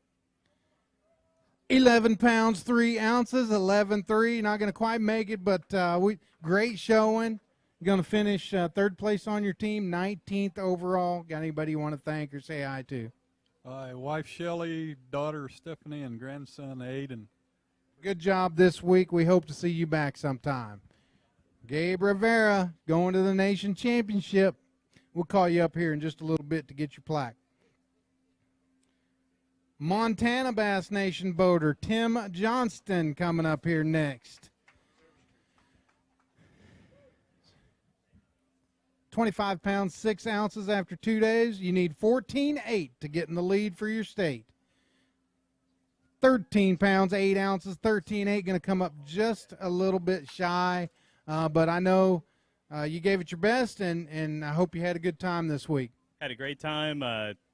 11 pounds, 3 ounces, 11.3. Not going to quite make it, but great showing. You're going to finish 3rd place on your team, 19th overall. Got anybody you want to thank or say hi to? Wife Shelley, daughter Stephanie, and grandson Aiden. Good job this week. We hope to see you back sometime. Gabe Rivera going to the nation championship. We'll call you up here in just a little bit to get your plaque. Montana Bass Nation boater Tim Johnston coming up here next. 25 pounds, 6 ounces after 2 days. You need 14.8 to get in the lead for your state. 13 pounds, 8 ounces, 13.8, going to come up just a little bit shy. But I know you gave it your best, and I hope you had a good time this week. Had a great time.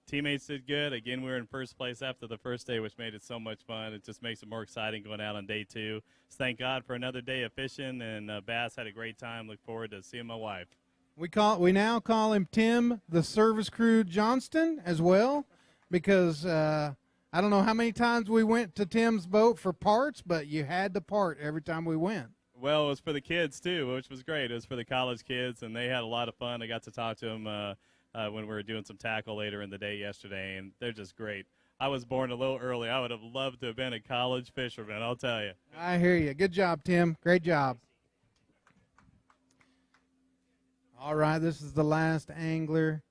Teammates did good. Again, we were in first place after the first day, which made it so much fun. It just makes it more exciting going out on day 2. So thank God for another day of fishing, and Bass had a great time. Look forward to seeing my wife. We now call him Tim the Service Crew Johnston as well, because I don't know how many times we went to Tim's boat for parts, but you had to part every time we went. Well, it was for the kids, too, which was great. It was for the college kids, and they had a lot of fun. I got to talk to them when we were doing some tackle later in the day yesterday, and they're just great. I was born a little early. I would have loved to have been a college fisherman, I'll tell you. I hear you. Good job, Tim. Great job. All right, this is the last angler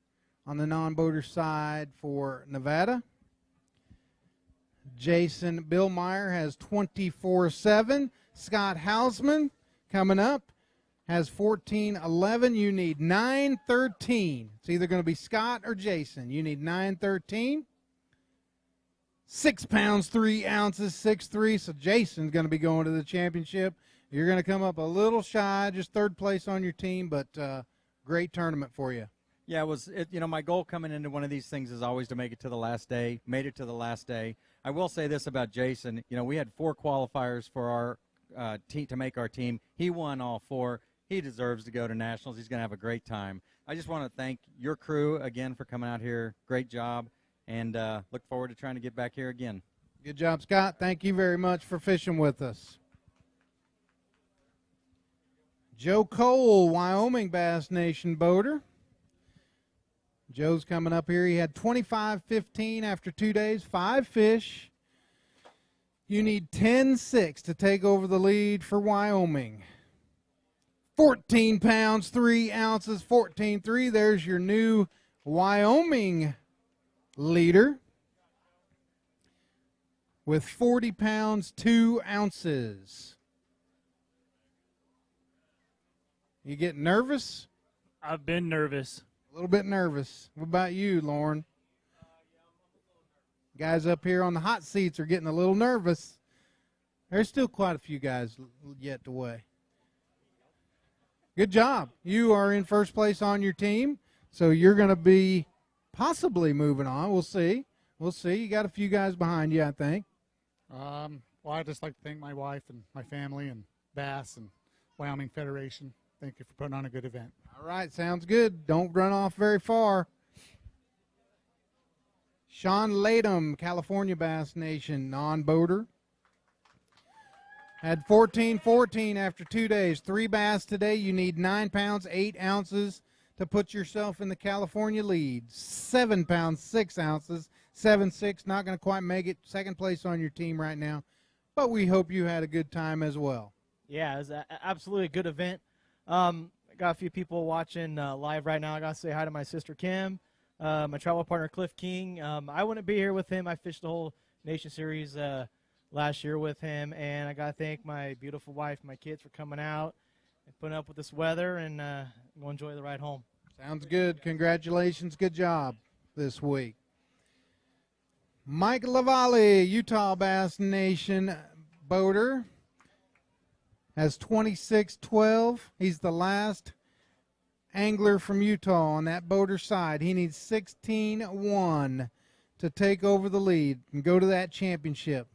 on the non-boater side for Nevada. Jason Billmeyer has 24.7. Scott Hausman coming up has 14-11. You need 9-13. It's either going to be Scott or Jason. You need 9-13. 6 pounds, 3 ounces, 6'3". So Jason's going to be going to the championship. You're going to come up a little shy, just third place on your team, but great tournament for you. Yeah, my goal coming into one of these things is always to make it to the last day. Made it to the last day. I will say this about Jason. We had 4 qualifiers for our team to make our team. He won all 4. He deserves to go to nationals. He's going to have a great time. I just want to thank your crew again for coming out here. Great job, and look forward to trying to get back here again. Good job, Scott. Thank you very much for fishing with us. Joe Cole, Wyoming Bass Nation boater. Joe's coming up here. He had 25-15 after 2 days, 5 fish. You need 10-6 to take over the lead for Wyoming. 14 pounds, 3 ounces, 14-3. There's your new Wyoming leader with 40 pounds, 2 ounces. You getting nervous? I've been nervous. A little bit nervous. What about you, Lauren? Guys up here on the hot seats are getting a little nervous. There's still quite a few guys yet to weigh. Good job. You are in first place on your team, so you're going to be possibly moving on. We'll see. We'll see. You got a few guys behind you, I think. Well, I'd just like to thank my wife and my family and B.A.S.S and Wyoming Federation. Thank you for putting on a good event. All right, sounds good. Don't run off very far. Sean Latham, California Bass Nation non-boater. Had 14-14 after 2 days. 3 bass today. You need 9 pounds, 8 ounces to put yourself in the California lead. 7 pounds, 6 ounces, 7-6. Not going to quite make it. Second place on your team right now. But we hope you had a good time as well. Yeah, it was absolutely a good event. I got a few people watching live right now. I got to say hi to my sister Kim, my travel partner Cliff King. I wouldn't be here with him. I fished the whole Nation Series last year with him, and I got to thank my beautiful wife, my kids for coming out and putting up with this weather, and we'll enjoy the ride home. Sounds good. Congratulations. Good job this week. Mike Lavalle, Utah Bass Nation boater, has 26-12. He's the last angler from Utah on that boater side. He needs 16-1 to take over the lead and go to that championship.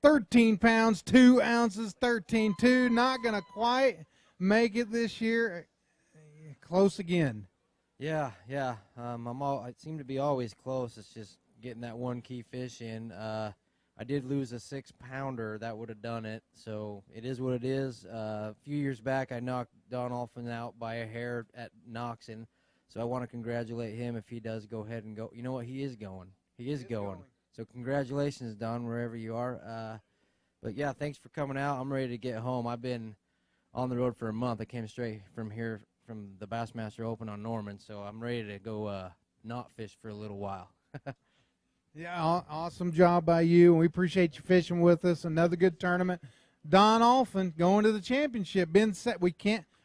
13 pounds, 2 ounces, 13-2. Not going to quite make it this year. Close again. Yeah. I seem to be always close. It's just getting that one key fish in. I did lose a 6-pounder. That would have done it. So it is what it is. A few years back, I knocked Don Olfen out by a hair at Knoxon. So I want to congratulate him if he does go ahead and go. You know what? He is going. He is going. So congratulations, Don, wherever you are. But, yeah, thanks for coming out. I'm ready to get home. I've been on the road for a month. I came straight from here from the Bassmaster Open on Norman. So I'm ready to go not fish for a little while. Yeah, awesome job by you, and we appreciate you fishing with us. Another good tournament. Don Olfen going to the championship. Ben set.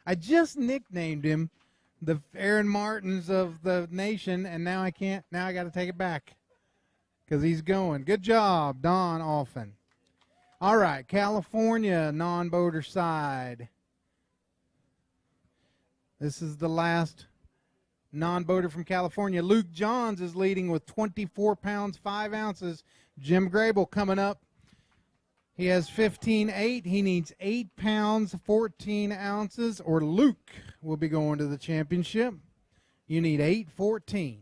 I just nicknamed him the Aaron Martins of the nation, and now I can't. Now I got to take it back because he's going. Good job, Don Olfen. All right, California non-boater side. This is the last non-boater from California. Luke Johns is leading with 24 pounds, 5 ounces. Jim Grable coming up. He has 15-8. He needs 8 pounds, 14 ounces, or Luke will be going to the championship. You need 8-14.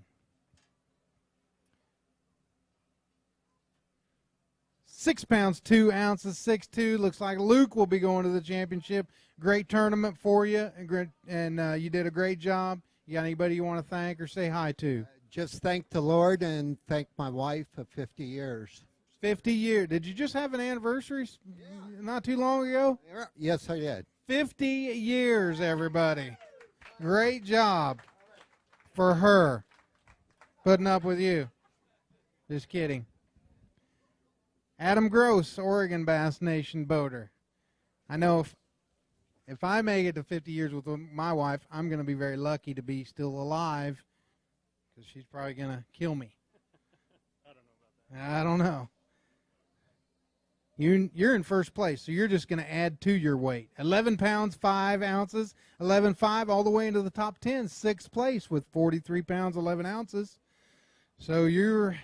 6 pounds, 2 ounces, 6'2". Looks like Luke will be going to the championship. Great tournament for you, and you did a great job. You got anybody you want to thank or say hi to? Just thank the Lord and thank my wife of 50 years. 50 years. Did you just have an anniversary not too long ago? Yes, I did. 50 years, everybody. Great job for her putting up with you. Just kidding. Adam Gross, Oregon Bass Nation boater. I know if I make it to 50 years with my wife, I'm going to be very lucky to be still alive because she's probably going to kill me. I don't know. You're in first place, so you're just going to add to your weight. 11 pounds, 5 ounces, 11.5 all the way into the top 10, sixth place with 43 pounds, 11 ounces. So we're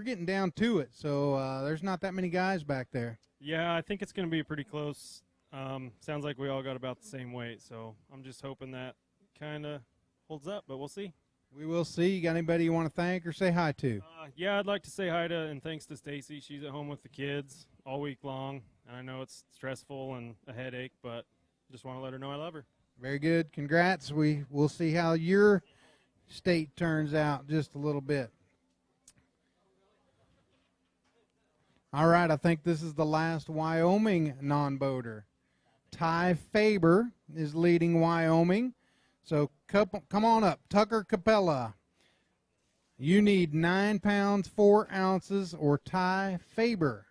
getting down to it. So there's not that many guys back there. Yeah, I think it's going to be pretty close. Sounds like we all got about the same weight, so I'm just hoping that kind of holds up, but we'll see. We will see. You got anybody you want to thank or say hi to? Yeah, I'd like to say hi to and thanks to Stacy. She's at home with the kids all week long, and I know it's stressful and a headache, but just want to let her know I love her. Very good. Congrats. We'll see how your state turns out just a little bit. All right, I think this is the last Wyoming non-boater. Ty Faber is leading Wyoming. So come on up. Tucker Capella. You need 9 pounds, 4 ounces, or Ty Faber.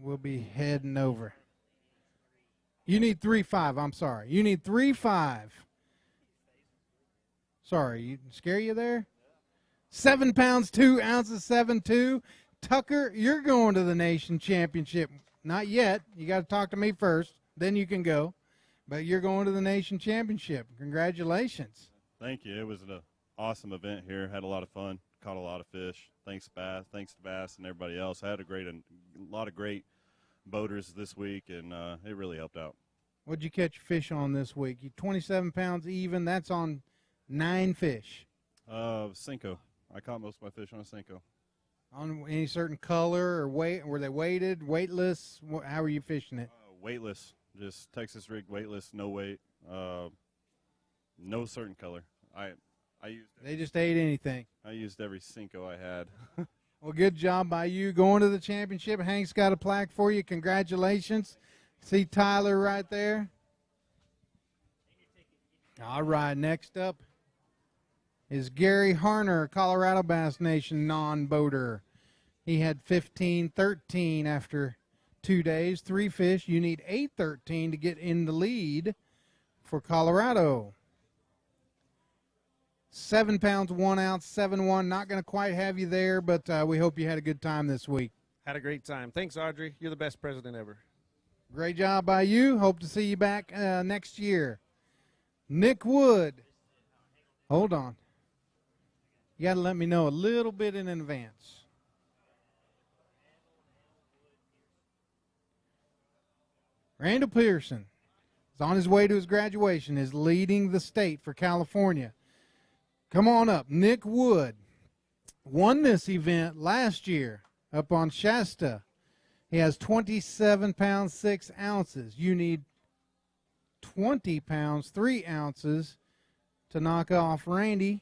We'll be heading over. You need 3.5. I'm sorry. You need 3.5. Sorry, scare you there? 7 pounds, 2 ounces, 7.2. Tucker, you're going to the nation championship. Not yet. You got to talk to me first. Then you can go. But you're going to the nation championship. Congratulations. Thank you. It was an awesome event here. Had a lot of fun. Caught a lot of fish. Thanks to B.A.S S and everybody else. I had a lot of great boaters this week, and it really helped out. What'd you catch your fish on this week? You 27 pounds even. That's on 9 fish. Cinco. I caught most of my fish on a Cinco. On any certain color or weight? Were they weighted, weightless? How were you fishing it? Weightless. Just Texas rig weightless, no weight, no certain color. They just ate anything. I used every Cinco I had. Well, good job by you going to the championship. Hank's got a plaque for you. Congratulations. See Tyler right there. All right, next up is Gary Harner, Colorado Bass Nation non-boater. He had 15-13 after 2 days, 3 fish. You need 8-13 to get in the lead for Colorado. 7 pounds, 1 ounce, 7.1. Not going to quite have you there, but we hope you had a good time this week. Had a great time. Thanks, Audrey. You're the best president ever. Great job by you. Hope to see you back next year. Nick Wood. Hold on. You got to let me know a little bit in advance. Randall Pearson is on his way to his graduation, is leading the state for California. Come on up. Nick Wood won this event last year up on Shasta. He has 27 pounds, 6 ounces. You need 20 pounds, 3 ounces to knock off Randy.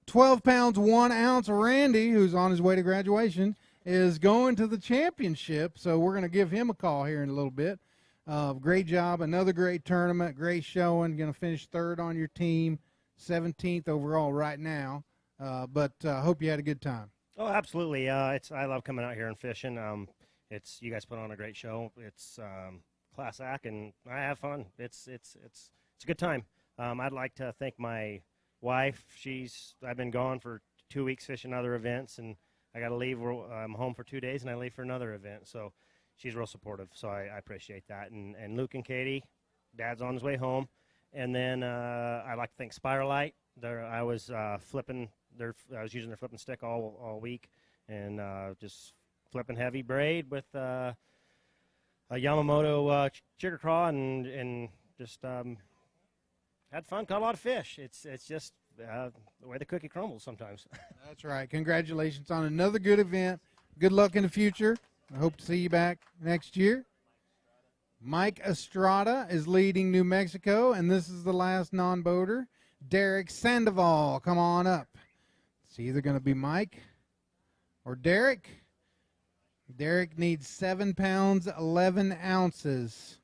12 pounds, 1 ounce. Randy, who's on his way to graduation, is going to the championship, so we're going to give him a call here in a little bit. Great job. Another great tournament. Great showing. Going to finish third on your team. 17th overall right now. But hope you had a good time. Oh, absolutely. I love coming out here and fishing. You guys put on a great show. It's class act, and I have fun. It's a good time. I'd like to thank my wife. I've been gone for 2 weeks fishing other events, and I got to leave. I'm home for 2 days, and I leave for another event. So she's real supportive. So I appreciate that. And Luke and Katie, Dad's on his way home. And then I'd like to thank Spiralite. I was using their flipping stick all week, and just flipping heavy braid with a Yamamoto chigger craw, and just had fun. Caught a lot of fish. It's just the way the cookie crumbles sometimes. That's right. Congratulations on another good event. Good luck in the future. I hope to see you back next year. Mike Estrada is leading New Mexico, and this is the last non-boater. Derek Sandoval, come on up. It's either going to be Mike or Derek. Derek needs 7 pounds, 11 ounces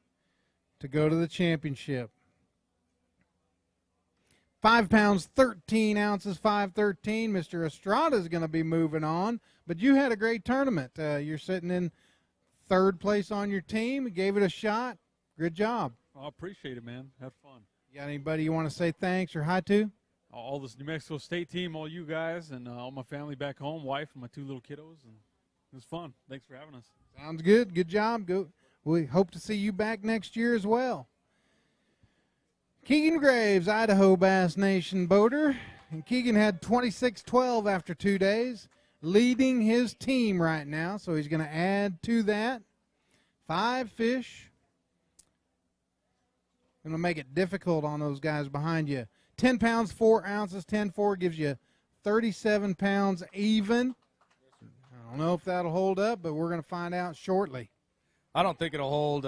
to go to the championship. 5 pounds, 13 ounces, 5.13. Mr. Estrada is going to be moving on, but you had a great tournament. You're sitting in third place on your team. You gave it a shot. Good job. I appreciate it, man. Have fun. You got anybody you want to say thanks or hi to? All this New Mexico State team, all you guys, and all my family back home, wife and my 2 little kiddos. And it was fun. Thanks for having us. Sounds good. Good job. We hope to see you back next year as well. Keegan Graves, Idaho Bass Nation boater. And Keegan had 26-12 after 2 days, leading his team right now. So he's going to add to that 5 fish. Going to make it difficult on those guys behind you. 10 pounds, 4 ounces, 10-4 gives you 37 pounds even. I don't know if that'll hold up, but we're going to find out shortly. I don't think it'll hold.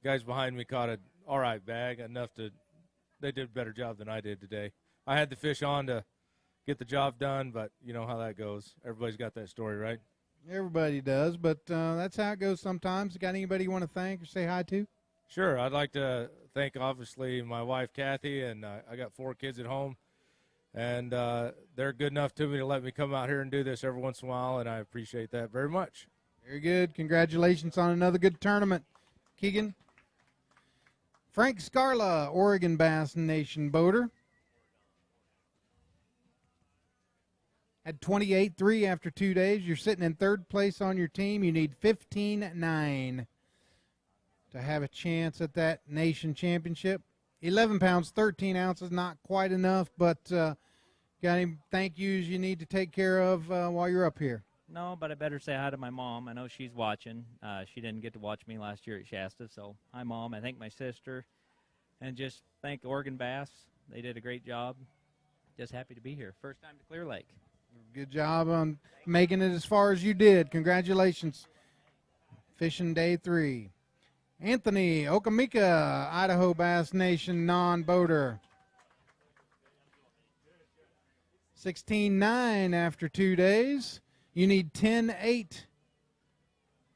Guys behind me caught an all right bag, enough to – they did a better job than I did today. I had the fish on to get the job done, but you know how that goes. Everybody's got that story, right? Everybody does, but that's how it goes sometimes. Got anybody you want to thank or say hi to? Sure. I'd like to thank, obviously, my wife, Kathy, and I got 4 kids at home. And they're good enough to me to let me come out here and do this every once in a while, and I appreciate that very much. Very good. Congratulations on another good tournament, Keegan. Frank Scarla, Oregon Bass Nation boater. Had 28-3 after 2 days. You're sitting in third place on your team. You need 15-9 to have a chance at that nation championship. 11 pounds, 13 ounces, not quite enough, but got any thank yous you need to take care of while you're up here? No, but I better say hi to my mom. I know she's watching. She didn't get to watch me last year at Shasta, so hi, Mom. I thank my sister, and just thank Oregon Bass. They did a great job. Just happy to be here. First time to Clear Lake. Good job on making it as far as you did. Congratulations. Fishing day 3. Anthony Okamika, Idaho Bass Nation non-boater. 16-9 after 2 days. You need 10-8.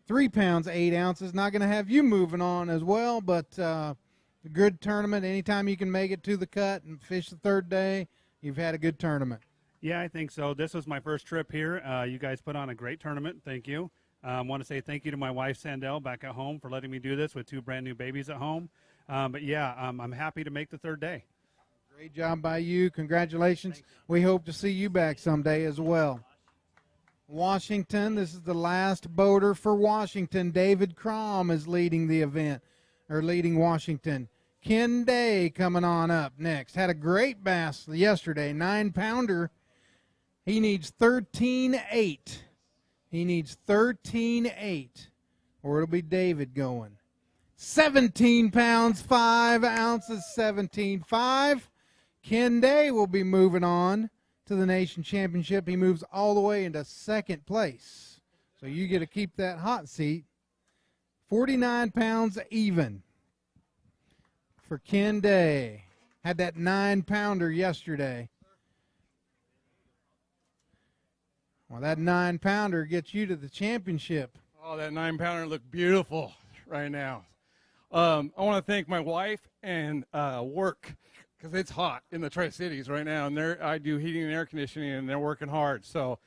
3 pounds, 8 ounces. Not going to have you moving on as well, but a good tournament. Anytime you can make it to the cut and fish the third day, you've had a good tournament. Yeah, I think so. This was my first trip here. You guys put on a great tournament. Thank you. I want to say thank you to my wife, Sandell, back at home for letting me do this with 2 brand new babies at home. But, yeah, I'm happy to make the third day. Great job by you. Congratulations. We hope to see you back someday as well. Washington, this is the last boater for Washington. David Crom is leading the event, or leading Washington. Ken Day coming on up next. Had a great bass yesterday, 9-pounder. He needs 13-8. He needs 13-8, or it'll be David going. 17 pounds, 5 ounces, 17.5. Ken Day will be moving on to the nation championship. He moves all the way into second place. So you get to keep that hot seat. 49 pounds even for Ken Day. Had that 9-pounder yesterday. Well, that 9-pounder gets you to the championship. Oh, that 9-pounder looked beautiful right now. I want to thank my wife and work, because it's hot in the Tri-Cities right now, and I do heating and air conditioning, and they're working hard. So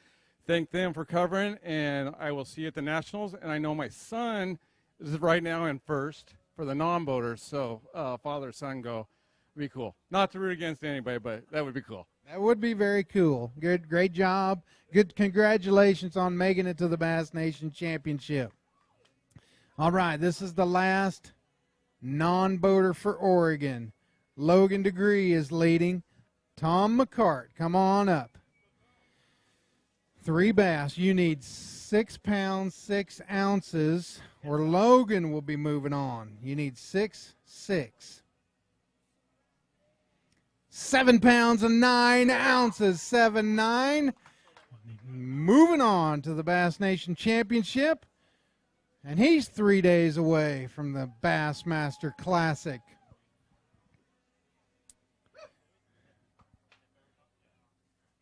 thank them for covering, and I will see you at the Nationals. And I know my son is right now in first for the non-boaters, so father-son go. Be cool. Not to root against anybody, but that would be cool. That would be very cool. Good, great job. Good, congratulations on making it to the Bass Nation Championship. All right, this is the last non-boater for Oregon. Logan DeGree is leading. Tom McCart, come on up. 3 bass. You need 6 pounds, 6 ounces, or Logan will be moving on. You need 6, 6. 7 pounds and 9 ounces, 7-9. Moving on to the Bass Nation Championship. And he's 3 days away from the Bassmaster Classic.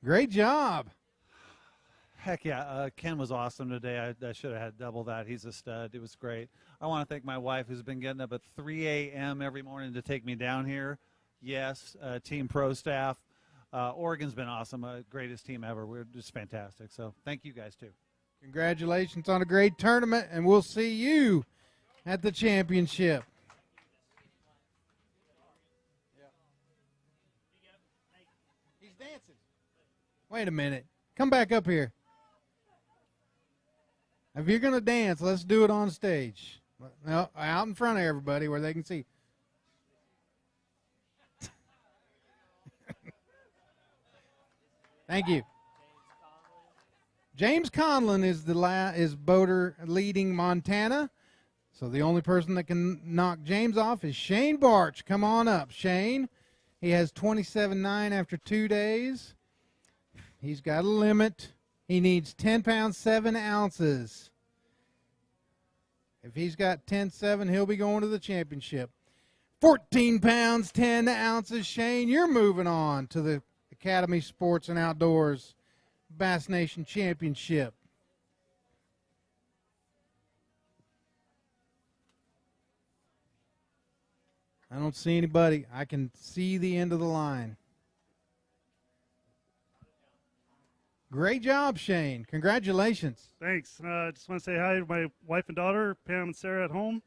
Great job. Heck yeah, Ken was awesome today. I should have had double that. He's a stud. It was great. I want to thank my wife, who's been getting up at 3 a.m. every morning to take me down here. Yes, Team Pro staff. Oregon's been awesome. Greatest team ever. We're just fantastic. So thank you guys, too. Congratulations on a great tournament, and we'll see you at the championship. He's dancing. Wait a minute. Come back up here. If you're going to dance, let's do it on stage. No, out in front of everybody where they can see. Thank you. James Conlon is boater leading Montana. So the only person that can knock James off is Shane Barch. Come on up, Shane. He has 27.9 after 2 days. He's got a limit. He needs 10 pounds, 7 ounces. If he's got 10.7, he'll be going to the championship. 14 pounds, 10 ounces. Shane, you're moving on to the Academy Sports and Outdoors Bass Nation Championship. I don't see anybody. I can see the end of the line. Great job, Shane. Congratulations. Thanks. Just want to say hi to my wife and daughter, Pam and Sarah at home,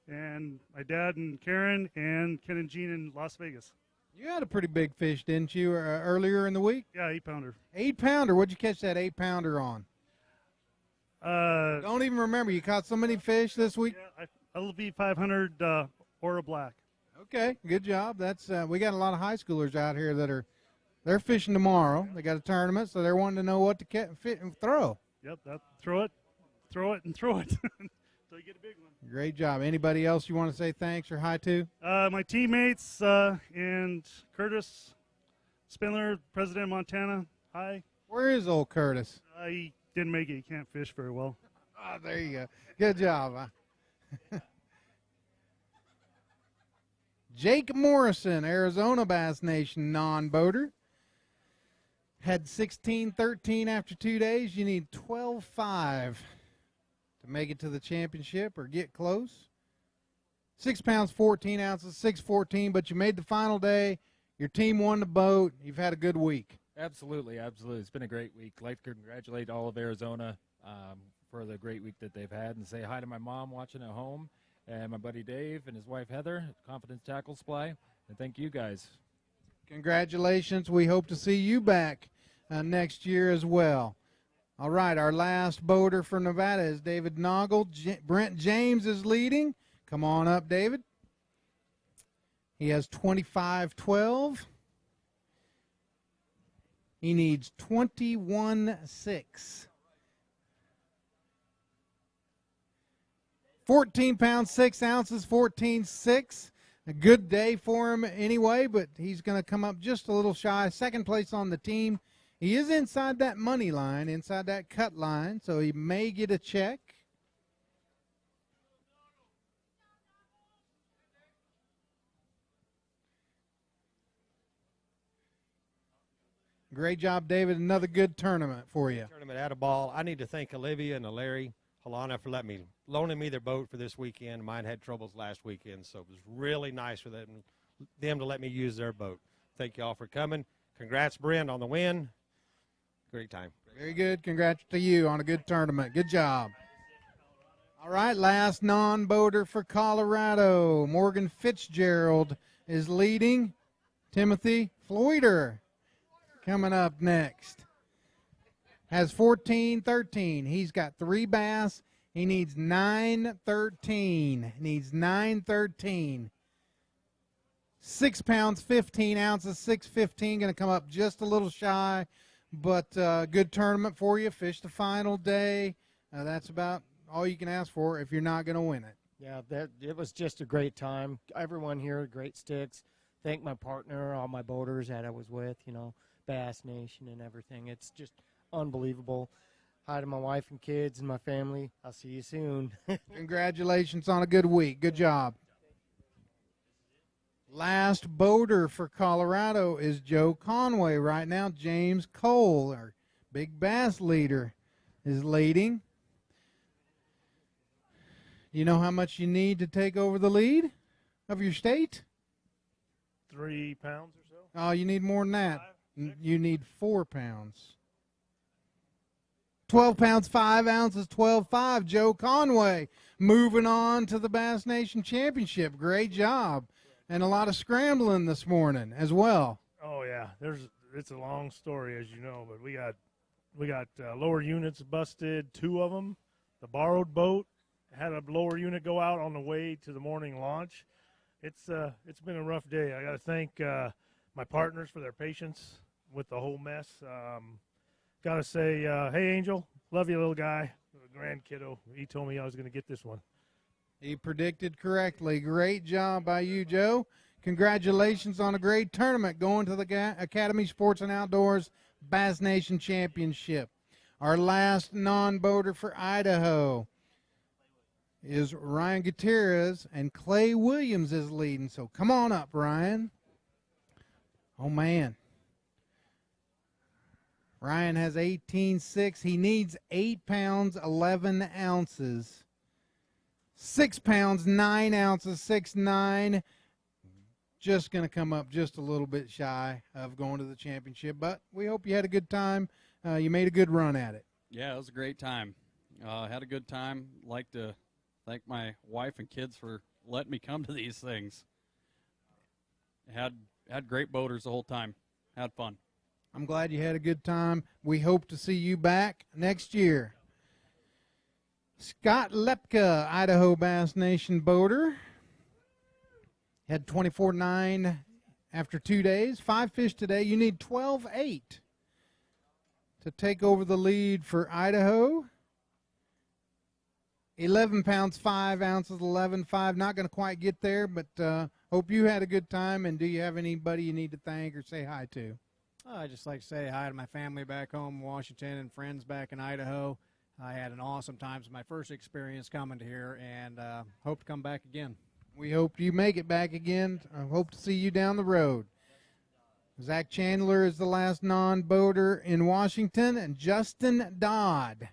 and my dad and Karen, and Ken and Jean in Las Vegas. You had a pretty big fish, didn't you, earlier in the week? Yeah, 8-pounder. 8-pounder. What'd you catch that 8-pounder on? Don't even remember. You caught so many fish this week? Yeah, LV 500 Ora Black. Okay, good job. That's we got a lot of high schoolers out here that they're fishing tomorrow. They got a tournament, so they're wanting to know what to fit and throw. Yep, throw it, and throw it until you get a big one. Great job. Anybody else you want to say thanks or hi to? My teammates and Curtis Spindler, President of Montana. Hi. Where is old Curtis? He didn't make it. He can't fish very well. Oh, there you go. Good job. Jake Morrison, Arizona Bass Nation non-boater. Had 16-13 after 2 days. You need 12.5 to make it to the championship or get close. 6 pounds, 14 ounces, 6:14, but you made the final day. Your team won the boat. You've had a good week. Absolutely, absolutely. It's been a great week. I'd like to congratulate all of Arizona for the great week that they've had and say hi to my mom watching at home and my buddy Dave and his wife Heather at Confidence Tackle Supply. And thank you guys. Congratulations. We hope to see you back next year as well. All right, our last boater for Nevada is David Noggle. Brent James is leading. Come on up, David. He has 25.12. He needs 21.6. 14 pounds, 6 ounces, 14.6. A good day for him anyway, but he's going to come up just a little shy. Second place on the team. He is inside that money line, inside that cut line, so he may get a check. Great job, David. Another good tournament for you. Tournament at a ball. I need to thank Olivia and Larry Halana for loaning me their boat for this weekend. Mine had troubles last weekend, so it was really nice for them to let me use their boat. Thank you all for coming. Congrats, Brent, on the win. Great time. Very good. Congrats to you on a good tournament. Good job. All right, last non-boater for Colorado. Morgan Fitzgerald is leading. Timothy Floyder coming up next. Has 14.13. He's got 3 bass. He needs 9.13. Needs 9.13. 6 pounds, 15 ounces, 6.15. Going to come up just a little shy, but good tournament for you. Fish the final day. That's about all you can ask for if you're not going to win it. Yeah, it was just a great time. Everyone here, great sticks. Thank my partner, all my boaters that I was with, Bass Nation and everything. It's just unbelievable. Hi to my wife and kids and my family. I'll see you soon. Congratulations on a good week. Good job. Last boater for Colorado is Joe Conway. Right now, James Cole, our big bass leader, is leading. You know how much you need to take over the lead of your state? 3 pounds or so. Oh, you need more than that. You need 4 pounds. 12 pounds, 5 ounces, 12.5. Joe Conway moving on to the Bass Nation Championship. Great job. And a lot of scrambling this morning as well. Oh, yeah. It's a long story, as you know, but we got lower units busted, 2 of them. The borrowed boat had a lower unit go out on the way to the morning launch. It's been a rough day. I got to thank my partners for their patience with the whole mess. Got to say, hey, Angel, love you, little guy, grand kiddo. He told me I was going to get this one. He predicted correctly. Great job by you, Joe. Congratulations on a great tournament going to the Academy Sports and Outdoors Bass Nation Championship. Our last non-boater for Idaho is Ryan Gutierrez, and Clay Williams is leading. So come on up, Ryan. Oh, man. Ryan has 18.6. He needs 8 pounds, 11 ounces. 6 pounds, 9 ounces, 6'9". Just going to come up just a little bit shy of going to the championship, but we hope you had a good time. You made a good run at it. Yeah, it was a great time. Had a good time. Like to thank my wife and kids for letting me come to these things. Had great boaters the whole time. Had fun. I'm glad you had a good time. We hope to see you back next year. Scott Lepka, Idaho Bass Nation boater. Had 24.9 after 2 days. 5 fish today. You need 12.8 to take over the lead for Idaho. 11 pounds, 5 ounces, 11.5. Not going to quite get there, but hope you had a good time. And do you have anybody you need to thank or say hi to? I'd just like to say hi to my family back home in Washington and friends back in Idaho. I had an awesome time. It's my first experience coming to here, and hope to come back again. We hope you make it back again. I hope to see you down the road. Zach Chandler is the last non-boater in Washington, and Justin Dodd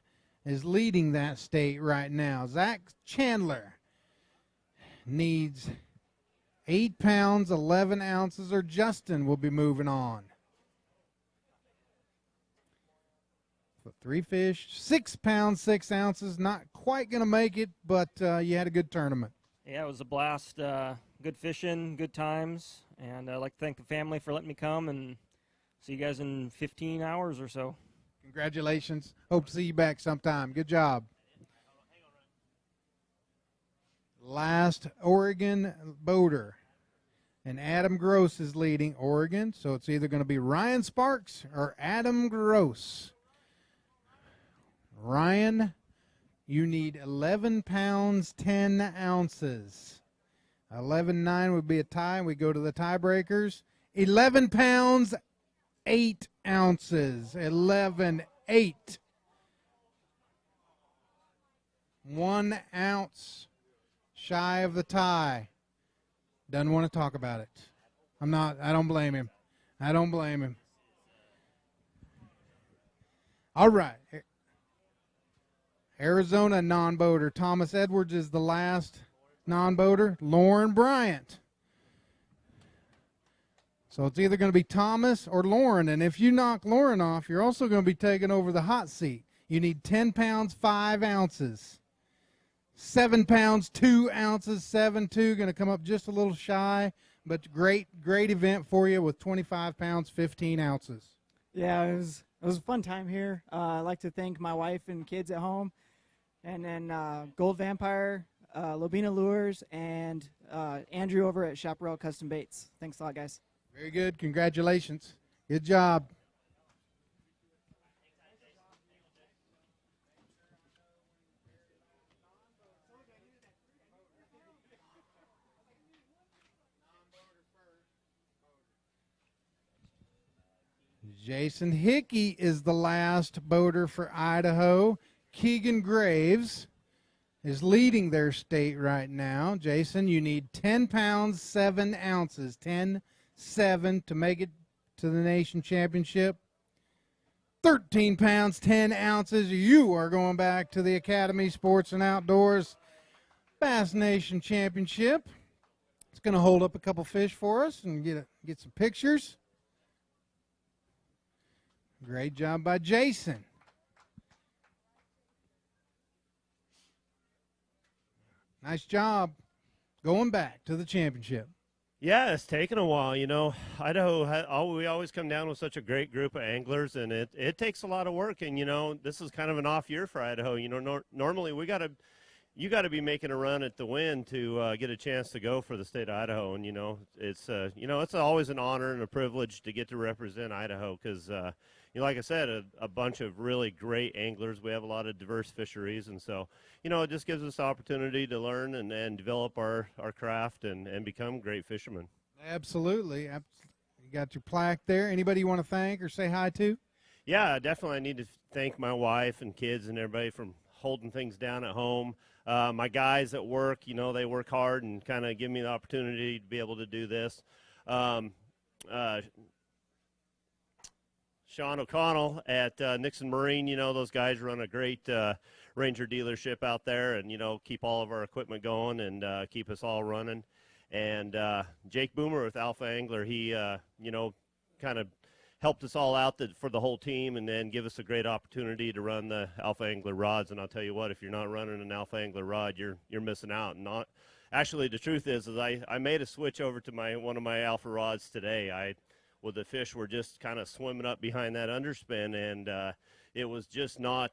is leading that state right now. Zach Chandler needs 8 pounds, 11 ounces, or Justin will be moving on. 3 fish, 6 pounds, 6 ounces. Not quite going to make it, but you had a good tournament. Yeah, it was a blast. Good fishing, good times, and I'd like to thank the family for letting me come and see you guys in 15 hours or so. Congratulations. Hope to see you back sometime. Good job. Last Oregon boater. And Adam Gross is leading Oregon, so it's either going to be Ryan Sparks or Adam Gross. Ryan, you need 11 pounds, 10 ounces. 11.9 would be a tie. We go to the tiebreakers. 11 pounds, 8 ounces. 11.8. 1 ounce shy of the tie. Doesn't want to talk about it. I don't blame him. I don't blame him. All right. Arizona non-boater. Thomas Edwards is the last non-boater. Lauren Bryant. So it's either going to be Thomas or Lauren. And if you knock Lauren off, you're also going to be taking over the hot seat. You need 10 pounds, 5 ounces. 7 pounds, 2 ounces, 7.2. Going to come up just a little shy, but great event for you with 25 pounds, 15 ounces. Yeah, it was a fun time here. I'd like to thank my wife and kids at home. And then Gold Vampire, Lobina Lures, and Andrew over at Chaparral Custom Baits. Thanks a lot, guys. Very good. Congratulations. Good job. Jason Hickey is the last boater for Idaho. Keegan Graves is leading their state right now. Jason, you need 10 pounds, 7 ounces. 10-7 to make it to the nation championship. 13 pounds, 10 ounces. You are going back to the Academy Sports and Outdoors Bass Nation Championship. It's going to hold up a couple fish for us and get some pictures. Great job by Jason. Nice job going back to the championship. Yeah, it's taken a while. You know, Idaho, we always come down with such a great group of anglers, and it takes a lot of work. And, you know, this is kind of an off year for Idaho. You know, normally you got to be making a run at the win to get a chance to go for the state of Idaho. And, you know, it's always an honor and a privilege to get to represent Idaho because, you know, like I said, a bunch of really great anglers. We have a lot of diverse fisheries. And so, you know, it just gives us the opportunity to learn and develop our craft and become great fishermen. Absolutely. You got your plaque there. Anybody you want to thank or say hi to? Yeah, definitely. I need to thank my wife and kids and everybody from holding things down at home. My guys at work, you know, they work hard and kind of give me the opportunity to be able to do this. Sean O'Connell at Nixon Marine, you know, those guys run a great Ranger dealership out there and, you know, keep all of our equipment going and keep us all running. And Jake Boomer with Alpha Angler, he, you know, kind of helped us all out for the whole team and then give us a great opportunity to run the Alpha Angler rods. And I'll tell you what, if you're not running an Alpha Angler rod, you're missing out. And actually, the truth is I made a switch over to one of my Alpha rods today. Well, the fish were just kind of swimming up behind that underspin, and it was just not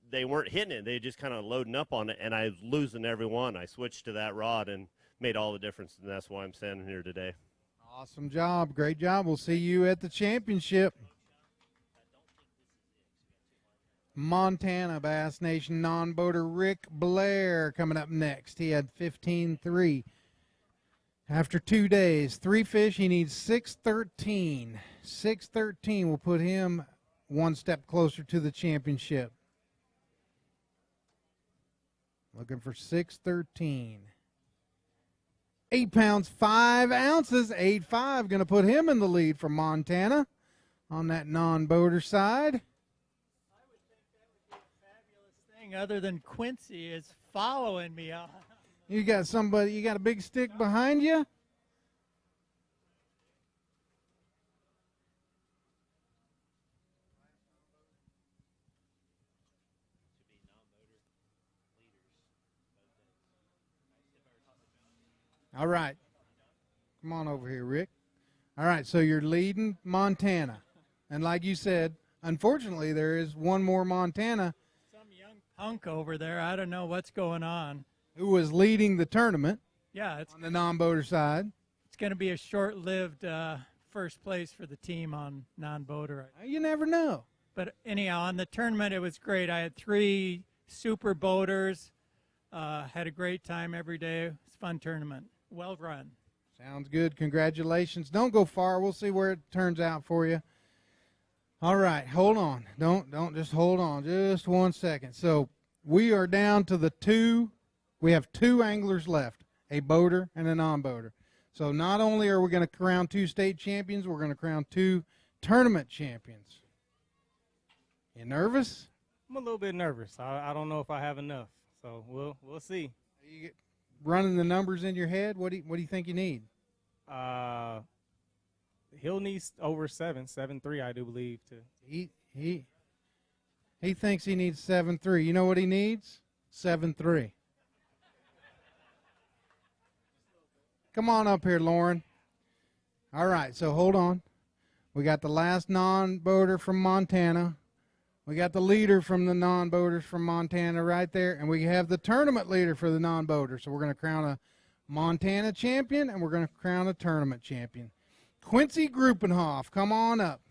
they weren't hitting it. They just kind of loading up on it, and I was losing every one. I switched to that rod and made all the difference, and that's why I'm standing here today. Awesome job. Great job. We'll see you at the championship. Montana Bass Nation non-boater Rick Blair coming up next. He had 15-3. After 2 days, 3 fish, he needs 613. 613 will put him one step closer to the championship. Looking for 613. 8 pounds, 5 ounces, 8.5. Going to put him in the lead for Montana on that non-boater side. Thing other than Quincy is following me on. You got a big stick behind you? All right. Come on over here, Rick. All right, so you're leading Montana. And like you said, unfortunately, there is one more Montana. Some young punk over there. I don't know what's going on. Who was leading the tournament. Yeah, it's on the non-boater side. It's going to be a short-lived first place for the team on non-boater. You never know. But anyhow, on the tournament, it was great. I had 3 super boaters. Had a great time every day. It's a fun tournament. Well run. Sounds good. Congratulations. Don't go far. We'll see where it turns out for you. All right, hold on. Don't just hold on. Just 1 second. So we are down to the 2. We have 2 anglers left, a boater and a non-boater. So not only are we going to crown 2 state champions, we're going to crown 2 tournament champions. You nervous? I'm a little bit nervous. I don't know if I have enough, so we'll see. You running the numbers in your head? What do you think you need? He'll need over 7.3, I do believe. He thinks he needs 7.3. You know what he needs? 7.3. Come on up here, Lauren. All right, so hold on. We got the last non-boater from Montana. We got the leader from the non-boaters from Montana right there, and we have the tournament leader for the non-boater. So we're going to crown a Montana champion, and we're going to crown a tournament champion. Quincy Gruppenhoff, come on up.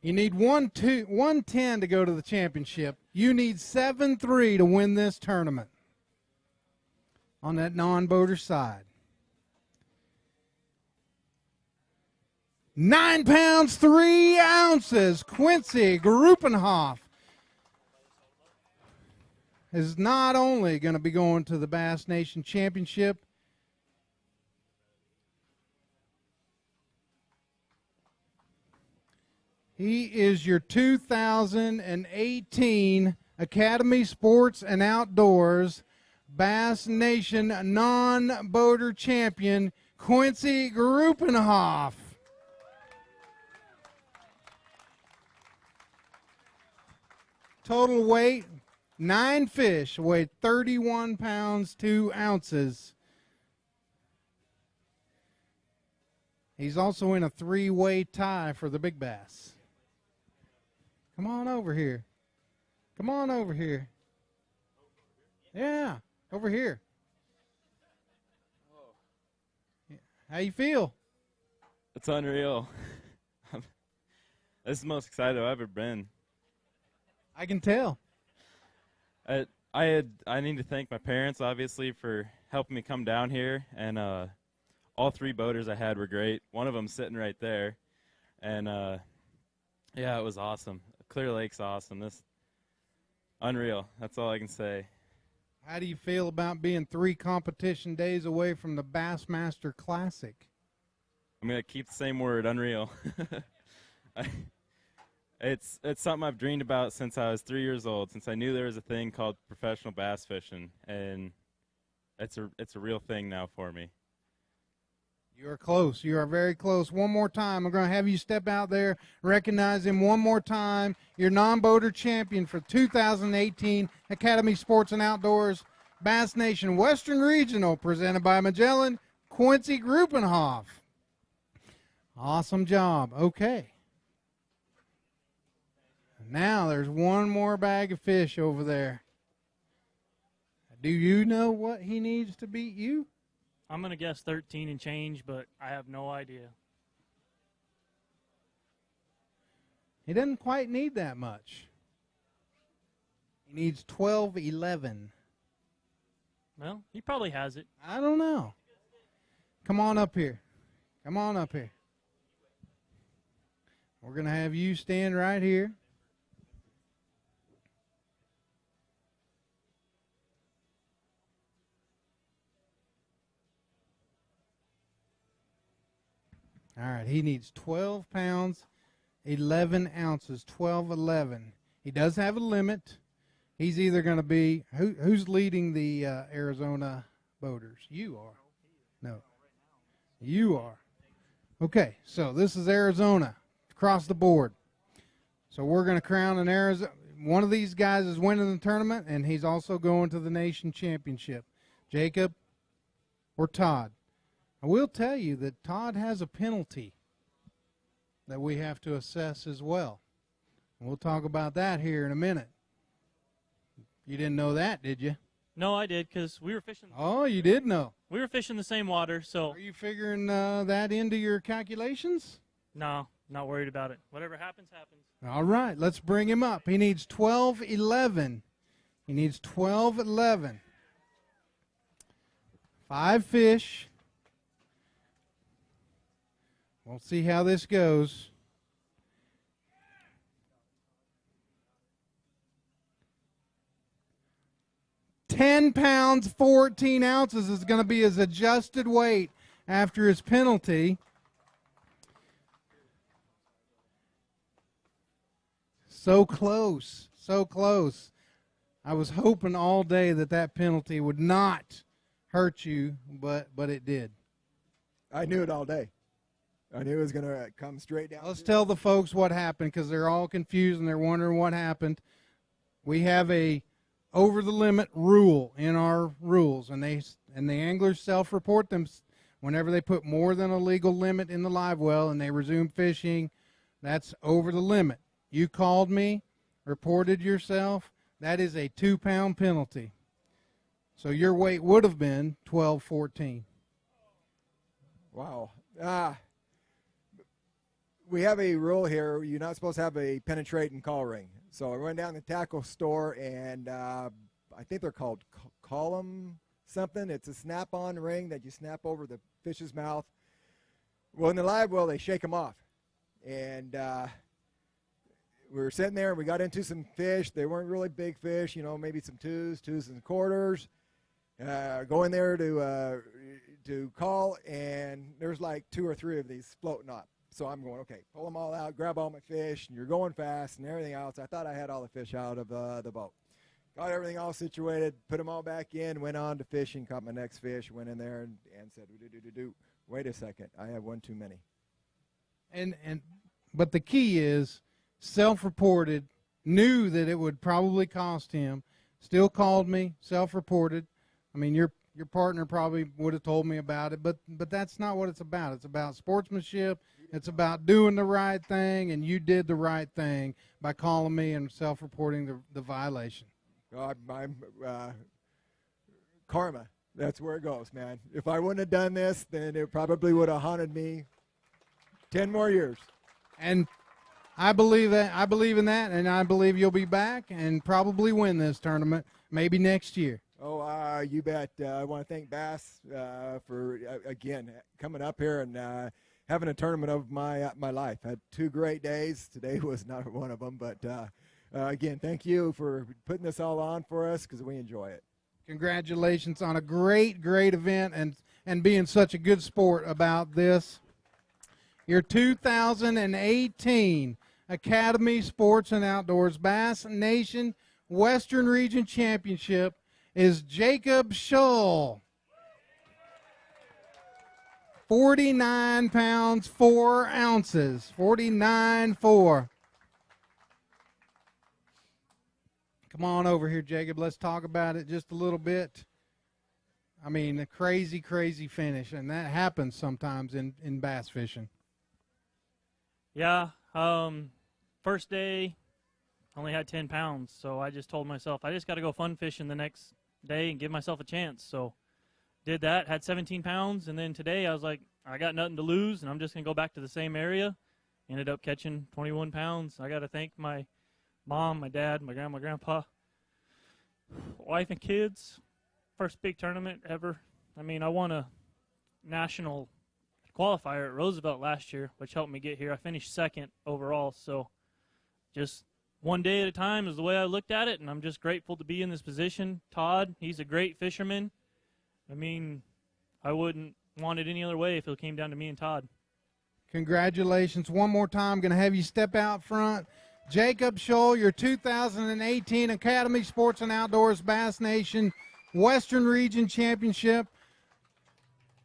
You need 110 to go to the championship. You need 7.3 to win this tournament on that non-boater side. 9 pounds, 3 ounces. Quincy Gruppenhoff is not only going to be going to the Bass Nation Championship, he is your 2018 Academy Sports and Outdoors Bass Nation non-boater champion, Quincy Gruppenhoff. Total weight, 9 fish, weighed 31 pounds, 2 ounces. He's also in a 3-way tie for the big bass. Come on over here. Come on over here. Yeah, over here. How you feel? It's unreal. This is the most excited I've ever been. I can tell. I need to thank my parents, obviously, for helping me come down here, and all 3 boaters I had were great. One of them sitting right there, and yeah, it was awesome. Clear Lake's awesome. This unreal. That's all I can say. How do you feel about being 3 competition days away from the Bassmaster Classic? I'm gonna keep the same word, unreal. It's something I've dreamed about since I was 3 years old, since I knew there was a thing called professional bass fishing, and it's a real thing now for me. You are close. You are very close. One more time. I'm going to have you step out there, recognize him one more time. Your non-boater champion for 2018 Academy Sports and Outdoors Bass Nation Western Regional, presented by Magellan, Quincy Gruppenhoff. Awesome job. Okay. Now there's one more bag of fish over there. Do you know what he needs to beat you? I'm going to guess 13 and change, but I have no idea. He doesn't quite need that much. He needs 12-11. Well, he probably has it. I don't know. Come on up here. Come on up here. We're going to have you stand right here. All right, he needs 12 pounds, 11 ounces, 12-11. He does have a limit. He's either going to be, who's leading the Arizona boaters? You are. No. You are. Okay, so this is Arizona, across the board. So we're going to crown an Arizona. One of these guys is winning the tournament, and he's also going to the nation championship. Jacob or Todd? I will tell you that Todd has a penalty that we have to assess as well. We'll talk about that here in a minute. You didn't know that, did you? No, I did, because we were fishing. Oh, you did know. We were fishing the same water, so. Are you figuring that into your calculations? No, not worried about it. Whatever happens, happens. All right, let's bring him up. He needs 12-11. He needs 12-11. 5 fish. We'll see how this goes. £10, 14 ounces is going to be his adjusted weight after his penalty. So close, so close. I was hoping all day that penalty would not hurt you, but it did. I knew it all day. I knew it was going to come straight down. Let's tell the folks what happened, because they're all confused and they're wondering what happened. We have a over-the-limit rule in our rules, and the anglers self-report them whenever they put more than a legal limit in the live well and they resume fishing. That's over the limit. You called me, reported yourself. That is a 2-pound penalty. So your weight would have been 12-14. Wow. We have a rule here. You're not supposed to have a penetrating call ring. So I went down to the tackle store, and I think they're called column something. It's a snap-on ring that you snap over the fish's mouth. Well, in the live well, they shake them off. And we were sitting there, and we got into some fish. They weren't really big fish, maybe some twos and quarters. Go in there to call, and there's like 2 or 3 of these floating up. So I'm going, okay, pull them all out, grab all my fish, and you're going fast and everything else. I thought I had all the fish out of the boat. Got everything all situated, put them all back in, went on to fishing, caught my next fish, went in there and said, wait a second, I have one too many. But the key is self-reported, knew that it would probably cost him, still called me, self-reported. I mean, your partner probably would have told me about it, but that's not what it's about. It's about sportsmanship. It's about doing the right thing, and you did the right thing by calling me and self-reporting the violation. I'm karma. That's where it goes, man. If I wouldn't have done this, then it probably would have haunted me 10 more years. And I believe that. I believe in that, and I believe you'll be back and probably win this tournament, maybe next year. Oh, you bet. I want to thank B.A.S.S for, again, coming up here and having a tournament of my life. I had 2 great days. Today was not one of them, but again, thank you for putting this all on for us because we enjoy it. Congratulations on a great, great event and being such a good sport about this. Your 2018 Academy Sports and Outdoors Bass Nation Western Region Championship is Jacob Schull. 49 pounds, 4 ounces. 49.4. Come on over here, Jacob. Let's talk about it just a little bit. I mean, a crazy, crazy finish, and that happens sometimes in bass fishing. Yeah. First day, only had 10 pounds, so I just told myself I just got to go fun fishing the next day and give myself a chance. So did that, had 17 pounds, and then today I was like, I got nothing to lose, and I'm just going to go back to the same area. Ended up catching 21 pounds. I got to thank my mom, my dad, my grandma, grandpa, wife and kids. First big tournament ever. I mean, I won a national qualifier at Roosevelt last year, which helped me get here. I finished second overall, so just one day at a time is the way I looked at it, and I'm just grateful to be in this position. Todd, he's a great fisherman. I mean, I wouldn't want it any other way if it came down to me and Todd. Congratulations. One more time, going to have you step out front. Jacob Schull, your 2018 Academy Sports and Outdoors Bass Nation Western Region Championship.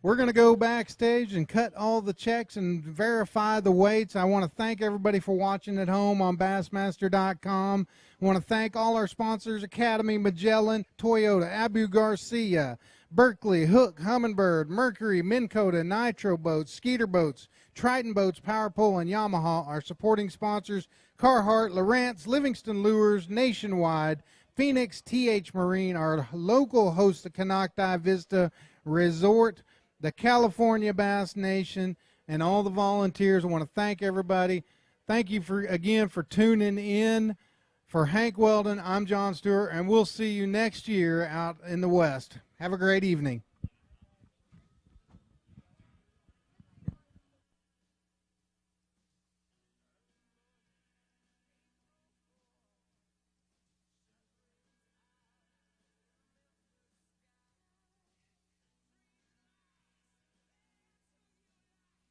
We're going to go backstage and cut all the checks and verify the weights. I want to thank everybody for watching at home on Bassmaster.com. I want to thank all our sponsors, Academy, Magellan, Toyota, Abu Garcia, Berkeley, Hook, Humminbird, Mercury, Minn Kota, Nitro Boats, Skeeter Boats, Triton Boats, Power Pole, and Yamaha. Our supporting sponsors, Carhartt, Lowrance, Livingston Lures, Nationwide, Phoenix, TH Marine, our local host, the Canocti Vista Resort, the California Bass Nation, and all the volunteers. I want to thank everybody. Thank you again for tuning in. For Hank Weldon, I'm John Stewart, and we'll see you next year out in the West. Have a great evening.